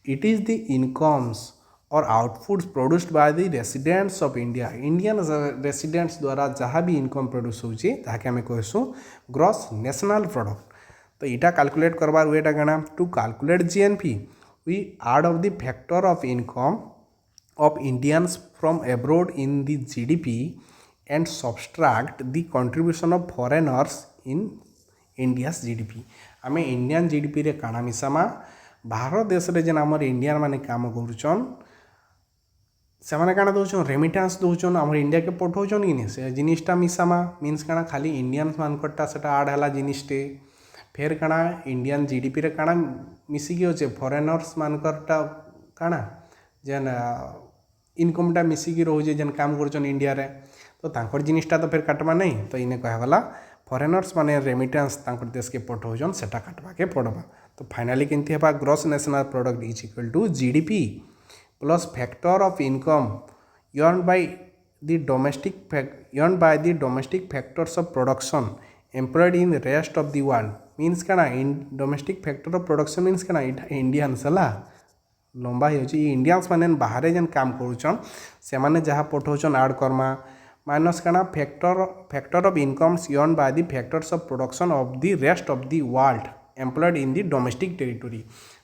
it is the incomes or outputs produced by the residents of India Indian residents द्वारा जहाँ भी इनकम प्रोड्यूस होची ताके हमें कहूँ ग्रॉस नेशनल प्रोडक्ट तो इटा कैलकुलेट करवार वेटा काना to calculate GNP we add of the factor of income of Indians from abroad in the GDP and subtract the contribution of foreigners in India's GDP आम इंडियन GDP रे काना मिसामा भारत देश रे जेन आमर इंडियन माने काम करुचन से माने काना दउछन रेमिटेंस दउछन आमर इंडिया के पठौछन कि से जिनिसटा मिसामा मीन्स काना खाली इंडियन मानकटा सेटा आड हला जिनिसटे फेर काना इंडियन GDP रे काना मिसी कि होचे फॉरेनर्स मानकटा काना जेन इनकमटा मिसिकी रोचे जेन काम करछन इंडिया रे तो तांकर जिनिसटा तो फिर काटवा नहीं तो इन्हें कहगला फॉरेनर्स माने रेमिटेंस तांकर देश के पठौछन सेटा काटवा के पड़वा तो फाइनली केनती हेबा gross national product is equal to GDP plus factor of income earned by the domestic factors of production employed in the rest of the world means kana in domestic factor of production means kana Indians हला लंबा हो इंडियंस माने बाहर जेन काम करुचन से माने जहाँ पठौचन आड करमा माइनस काना factor of incomes earned by the factors of production of the rest of the world employed in the domestic territory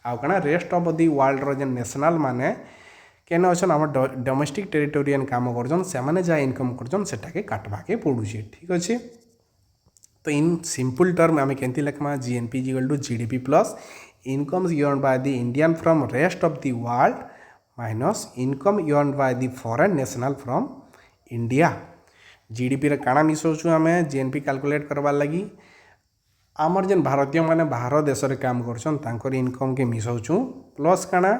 आउ काना रेस्ट ऑफ the world रो जेन नेशनल माने केन अछन आम डोमेस्टिक टेरिटोरियन काम करछन से माने जहाँ इनकम करछन सेटा के काटवा के पड़ुछे ठीक अच्छे तो इन सिंपल टर्म आम केंती लिखमा GNP equal to GDP plus incomes earned by the Indian from rest of the world minus income earned by the foreign national from India GDP रे काना मिसौछु आमे GNP कैलकुलेट करवार लगी आमर जेन भारतीय माने बाहर देश रे काम करछन तांकर इनकम के मिसौछु प्लस काना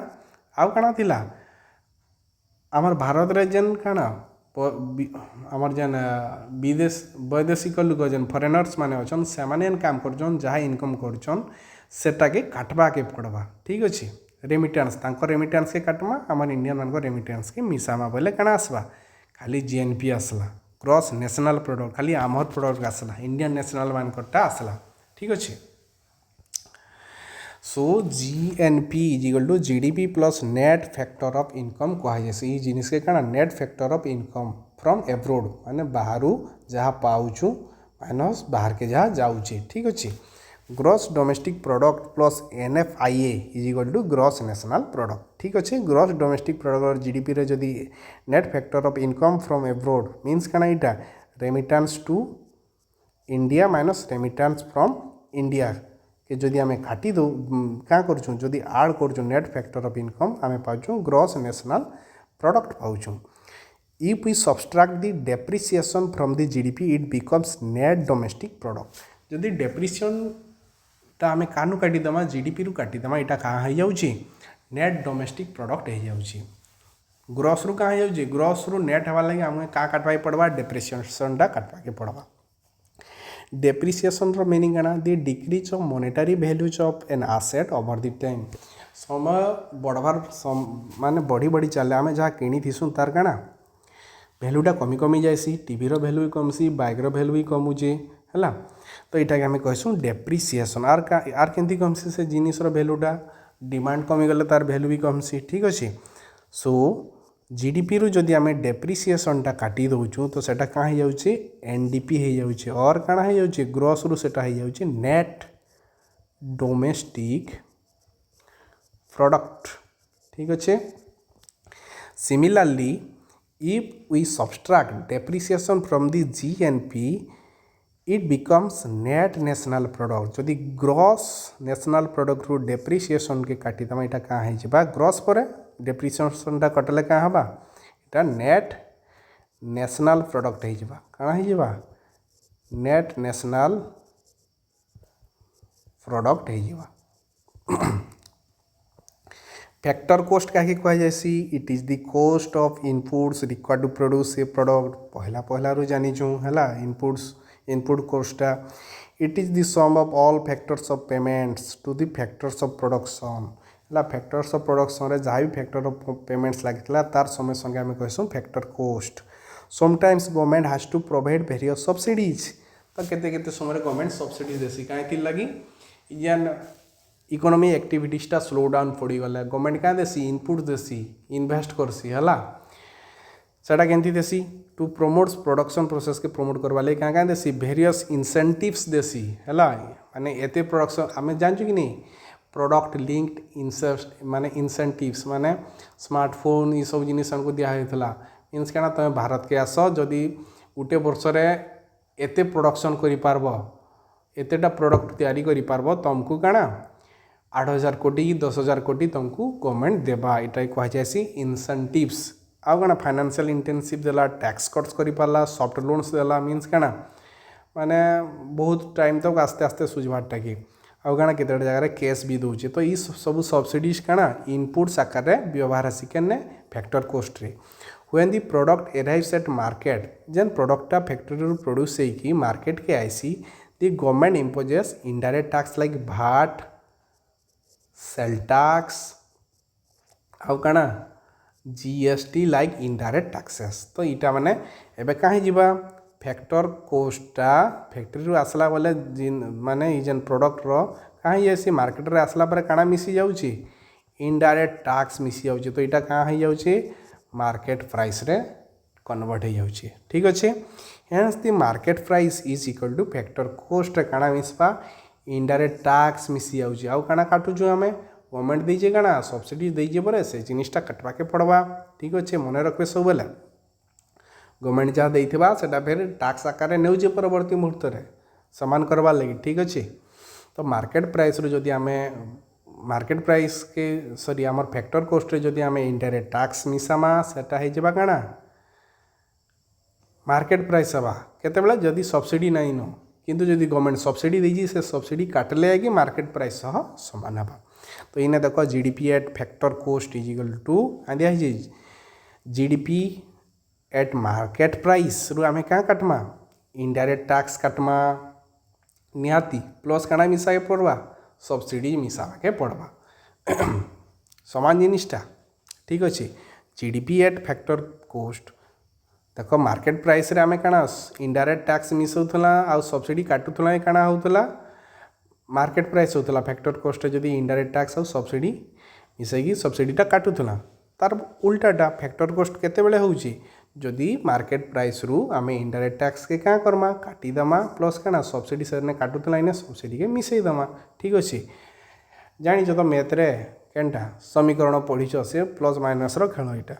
आउ काना थिला आमर भारत रे जेन काना आमर जेन विदेश वैदेशिक लोक जेन फरेनर्स माने अछन से माने काम करछन जहाँ इनकम करछन सेटा के काटवा के पड़वा ठीक अच्छे रेमिटेंस तांको रेमिटेंस के काटमा आमर इंडियन मान रेमिटेंस के मिसामा बोले काना आसवा खाली जीएनपी आसला ग्रॉस नेशनल प्रोडक्ट खाली आमर प्रोडक्ट आसला इंडियन नेशनल मानकटा आसला ठीक अच्छे so GNP is equal to GDP plus net factor of income कहुए ये जिनिस के काना net factor of income from abroad माने बाहर जहाँ पाऊँ माइनस बाहर के जहाँ जाऊे ठीक अच्छे gross domestic product plus NFIA is equal to gross national product ठीक अच्छे ग्रॉस डोमेस्टिक प्रोडक्ट और जीडीपी रे जदि net factor of income from abroad means काना इटा remittance to India minus remittance from India के जदि आम काटी दो क्या करूँ जदि आड करूँ नेट फैक्टर ऑफ इनकम आम पाऊँ ग्रॉस नेशनल प्रोडक्ट पाऊँ if we subtract the depreciation from the GDP it becomes net domestic product जदि डेप्रिसिएशन टा आम कानू काटिदेमा जीडीपी रु काटिदेमा यहाँ कहाँ हो जाऊँगी नेट डोमेस्टिक प्रोडक्ट हो जाऊँगी ग्रॉस रु कहाँ हो ग्रॉस रु नेट हवा लगे आम क्या काटवा पड़वा डेप्रिसिएशन टा काटवा के पड़वा डेप्रिसिएशन मीनिंग है the decrease of monetary values of an asset over the time समय बढ़वार माने बढ़ी बढ़ी चले आम जहाँ किनी थीसुँ तार काना भैल्यूटा कमी कमी जाएसी टीवी भैल्यू भी कमसी बाइक भैल्यू भी कमुचे है तो यहाँ आम कहूँ डेप्रिसिएशन आर केमती कमसी से जिनिस भैल्यूटा डिमांड कमीगले तार भैल्यू भी कमसी ठीक अच्छे सो जीडीपी रु जदि आम डेप्रिसिएशन टा काटी दौचु तो सेटा कहाँ हो जाऊँचे एनडीपी हो जाऊँचे और कहाँ हो जाऊँचे ग्रॉस रु सेटा हो जाऊँचे नेट डोमेस्टिक प्रोडक्ट ठीक अच्छे similarly if we subtract depreciation from the GNP it becomes net national product जदि ग्रॉस नेशनल प्रोडक्ट रु डेप्रिसिएशन के काटिदेमा यहाँ कहाँ हो ग्रॉस पर डेप्रिसिएशन कटले क्या हवा इटा नेट नेशनल प्रोडक्ट हो कहाँ हो नेट नेशनल प्रोडक्ट हो फैक्टर कॉस्ट क्या कहुसी it is the cost of inputs required to produce a product पहला पहला रू जानीचु है इनपुट्स इनपुट कॉस्टा it is the sum of all factors of payments to the factors of production है फैक्टर्स ऑफ प्रोडक्शन जहाँ भी फैक्टर ऑफ पेमेंट्स लगी तार समय संगे आम कहूँ factor cost sometimes government has to provide various subsidies तो केते समय गवर्नमेंट सब्सिडीज देसी कहीं लगी यान इकोनॉमी एक्टिविटीजटा स्लो डाउन पड़गला गवर्नमेंट क्या देसी इनपुट देसी इन्वेस्ट करसी है सेटा केमती देसी टू प्रमोट प्रोडक्शन प्रोसेस के प्रमोट करवा लगे क्या देसी वेरियस इंसेंटिव्स देसी है माने एते प्रोडक्शन आम जानचु कि नहीं प्रोडक्ट लिंक्ड माने इंसेंटिव्स माने स्मार्टफोन ये सब जिनिस हमको दिखाई मीन्स क्या तुम भारत के आस जदि गोटे वर्ष एते प्रोडक्शन कर एतेटा प्रोडक्ट तैयारी कर तुमको काना 8,000 कोटी 10,000 कोटी तुमको गवर्नमेंट देवा यहाँ कहुसी इंसेंटिव्स आउ क्या फाइनेंशियल इंटेंसिव देला टैक्स कट्स कर पारा सॉफ्ट लोन्स देला मीन्स क्या माने बहुत टाइम तक आस्ते आस्ते सुझवाटा कि आउ क्या केते जगह कैश भी दूचे तो ये सब सब्सिडीज क्या इनपुट्स आकार व्यवहार आसी के फैक्टर कॉस्ट रे when the product arrives at market जेन प्रोडक्टा फैक्ट्री प्रोड्यूस होगी मार्केट के आईसी the government imposes indirect tax like VAT sale tax आउ काना जीएसटी लाइक इनडायरेक्ट टैक्सेस तो इटा माने एबे कहीं जीवा फैक्टर कॉस्टा फैक्ट्री आसला बोले माने जेन प्रोडक्ट रो कहीं जैसी मार्केट रे आसला पर काना मिसी जाउची इनडायरेक्ट टैक्स मिसी जाउची तो इटा कहाँ हो जाउची मार्केट प्राइस रे कन्वर्ट हो जाउची ठीक अच्छे hence the market price is equal two factor cost काना मिसपा इनडायरेक्ट टैक्स मिसी जाउची आउ काना काटुछु हमें गवर्नमेंट दीजिए काना सब्सिडी दीजिए पर से जिनिसटा कटवा के पड़वा ठीक अच्छे मन रखे सब बेले गवर्नमेंट जहाँ देइथिबा सेटा फिर टैक्स आकार नेउजे परवर्ती मुहूर्त में सामान करवार लगी ठीक अच्छे तो मार्केट प्राइस रो जदि आमे मार्केट प्राइस के सॉरी आमर फैक्टर कॉस्ट रे जदि आमे इनडायरेक्ट टैक्स मिसामा सेटा हो जाबा काना मार्केट प्राइस हवा केतेबेला जदि सब्सिडी नहीं न किंतु जदि गवर्नमेंट सब्सिडी देजी से सब्सिडी काटले कि मार्केट प्राइस सह समान हवा तो इन्हें देख GDP at factor cost is equal to दिया जीडीपी एट मार्केट प्राइस रु आमे क्या काटमा इनडायरेक्ट टैक्स काटमा निहाती प्लस काना मिसा के पड़वा सब्सिडी मिसा के पड़वा समान जिनिसटा ठीक अच्छे जीडीपी एट फैक्टर कॉस्ट देख मार्केट प्राइस रे आमे काना इनडायरेक्ट टैक्स मिसाउथला आ सब्सिडी काटुथला काना होतला मार्केट प्राइस होतला फैक्टर कॉस्ट जदी इनडायरेक्ट टैक्स आ सब्सिडी मिसाई सब्सिडीटा काटुथला तार उल्टाटा फैक्टर कॉस्ट केते बेले होउची जदि मार्केट प्राइस रु आमे इनडायरेक्ट टैक्स के क्या करमा काटिदमा प्लस काना सब्सिडी से काटुथला इने सब्सिडी के मिसईदमा ठीक अच्छे जानिछ तो मैथ रे केनटा समीकरण पढ़ीछ से प्लस माइनस रो खेल इटा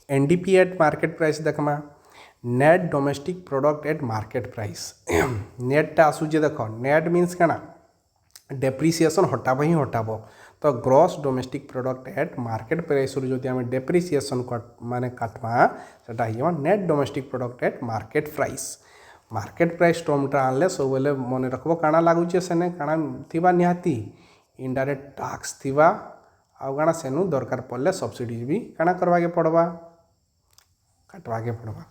एनडीपी एट मार्केट प्राइस देखमा net domestic product at market price नेटटा आसुचे देख नेट मीन्स काना डेप्रिसिएशन हटाब ही हटाब तो gross domestic product at market price रू जदि आम डेप्रिसिएशन माने काटमा सेटा हो net domestic product at market price टर्मटा आनले सब बेले मन रखब काना लगुचे सेने काना थिबा निहाती इनडायरेक्ट टैक्स थिबा आउ काना सेनु दरकार पड़ले सब्सिडी भी काना करवा के पड़वा काटवा के पड़वा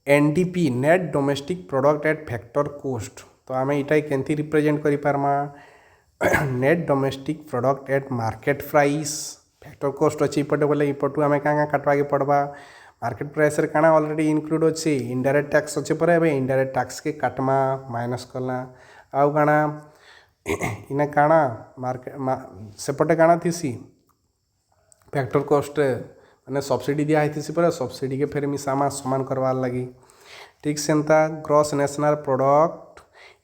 NDP net domestic product at factor cost तो आम इटा केंती रिप्रेजेंट करि पारमा net domestic product at market price factor cost अच्छे इपटे बोले इपटू आम क्या काटवा के पड़वा मार्केट प्राइस रे काना ऑलरेडी इनक्लूड अच्छे इनडायरेक्ट टैक्स अच्छे पर एबे इनडायरेक्ट टैक्स के काटमा माइनस करला आउ काना इने काना मार्केट सेपटे काना थीसी फैक्टर कॉस्ट माने सब्सिडी दिया थी पर सब्सिडी के फेर मिसामा समान करवार लगी ठीक सेंता gross national product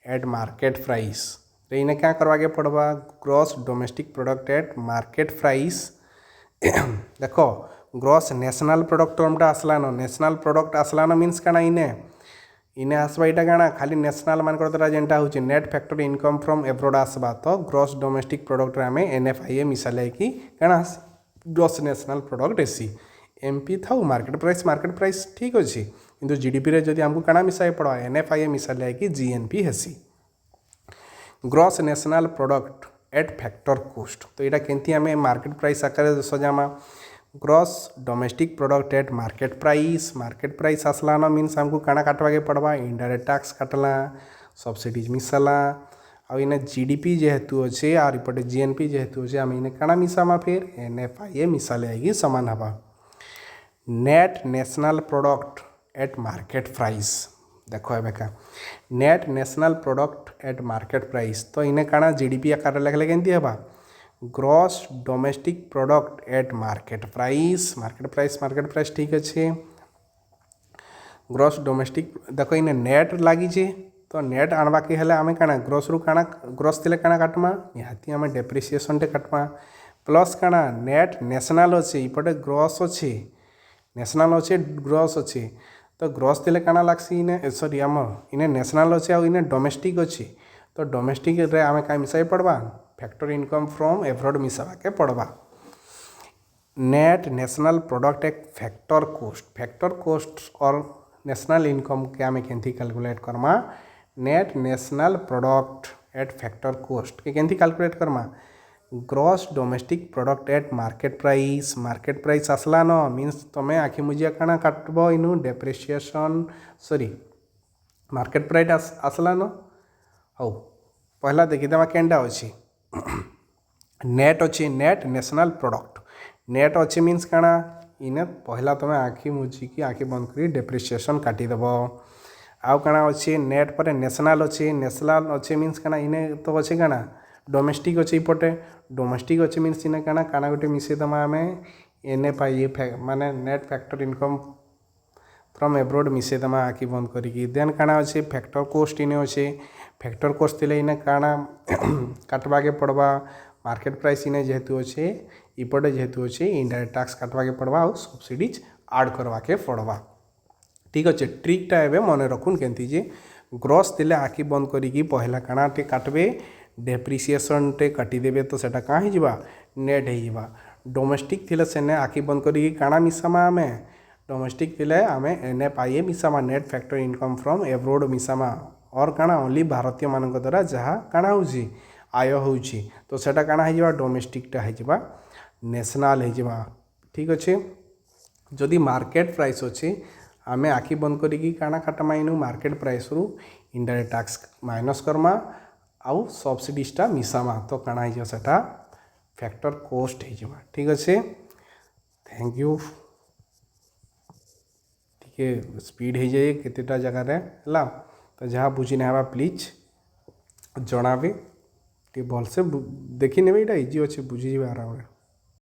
at market price इन्हें क्या करवा के पड़वा gross domestic product at market price देखो ग्रॉस नेशनल प्रोडक्ट टर्मटा आसलान नेशनल प्रोडक्ट आसलान मीन्स काना इने आसबा इटा काना खाली नेशनल मान द्वारा जेनटा होची net factor income from abroad आसबा तो ग्रॉस डोमेस्टिक प्रोडक्ट रे आमे एनएफआईए मिसाले कि काना gross national product AC MP था मार्केट प्राइस ठीक अच्छे किंतु जीडीपी रे जदि हमको काना मिसाई पड़ा एनएफआईए मिसाले कि जीएनपी हेसी gross national product at factor cost तो यहाँ केंती आमे मार्केट प्राइस आकार सजामा gross domestic product at market price आसला न मीन्स हमको काना काटवा के पड़वा इनडायरेक्ट टैक्स काटला सब्सिडीज मिसाला आ इने जीडीपी जेहेतु अच्छे और इपटे जीएनपी जेहेतु अच्छे आम इने काना मिसामा फिर एनएफआईए मिसाले आएगी सामान हवा net national product at market price देखो ए बेका net national product at market price तो इने काना जीडीपी आकार लिखले केंती हवा gross domestic product at market price ठीक अच्छे ग्रॉस डोमेस्टिक देखो इने नेट लगी तो नेट आणवा के हेले आमे काना ग्रॉस रू काना ग्रॉस थिले काना काटमा निहाती आमे डेप्रिसिएशन टे काटमा प्लस काना नेट नेशनल अच्छे इपटे ग्रॉस अच्छे नेशनल अच्छे ग्रॉस अच्छे तो ग्रॉस थिले काना लागसी इने सॉरी आम इने नेशनल अच्छे आ इने डोमेस्टिक अच्छे तो डोमेस्टिक रे आमे का मिसाई पड़वा फैक्टर इनकम फ्रॉम एब्रोड मिसावा के पड़वा नेट नेशनल प्रोडक्ट एक फैक्टर कॉस्ट और नेशनल इनकम के आमे केंती कैलकुलेट करमा net national product at factor cost के केंती कैलकुलेट करमा gross domestic product at market price आसला न मीन्स तमें आखि मुजिया काना काटब इनु डेप्रिसिएशन सॉरी मार्केट प्राइस आसला न हौ पहला देखीदेमा केनटा अच्छी नेट अच्छी नेट नेशनल प्रोडक्ट नेट अच्छी मीन्स काना इने पहला तुम आखि मुझिकी आखि बंद करी डेप्रिसिएशन काटिदेव आउ काना अच्छे नेट पर नेशनल अच्छे मीन्स काना इने तो अच्छे काना डोमेस्टिक अच्छे इपटे डोमेस्टिक अच्छे मीन्स इने काना काना गोटे मिसेदेमा आमे एनएफआईए माने net factor income from abroad मिसेदेमा आखि बंद करी देन काना अच्छे फैक्टर कॉस्ट इने अच्छे फैक्टर कॉस्ट थिले इने काना काटवा के पड़वा मार्केट प्राइस इने जेहेतु अच्छे इपटे जेहेतु अच्छे इनडायरेक्ट टैक्स काटवा के पड़वा और सब्सिडीज ऐड करवा के पड़वा ठीक अच्छे ट्रिकटा एबे मन रखुन केंती जे ग्रॉस थिले आखि बंद करी पहला काना टे काटबे डेप्रिसिएशन टे काटिदेबे तो सेटा का ही जिबा नेट ही जिबा डोमेस्टिक थिले सेने आखि बंद करी काना मिसामा आमे डोमेस्टिक थिले आमे एनएफआईए मिसामा net factor income from abroad मिसामा और काना ओनली भारतीय मानक द्वारा जहाँ काना होउची आय होउची तो सेटा काना है जिबा डोमेस्टिकटा है जिबा नेशनल है जिबा ठीक अच्छे जदि मार्केट प्राइस अच्छी आम आखि बंद करिकी काଣା खाटमा इनु मार्केट प्राइस रु इनडायरेक्ट टैक्स माइनस करमा आउ सब्सिडीजटा मिसामा तो काଣା हो सेटा फैक्टर कॉस्ट हो। ठीक अच्छे, थैंक यू। टे स्पीड हो जाए केतेटा जगार है तो जहाँ बुझी ना प्लीज जनाबे टे भलसे देखी ने, यहाँ इजी अच्छे बुझीजे आराम।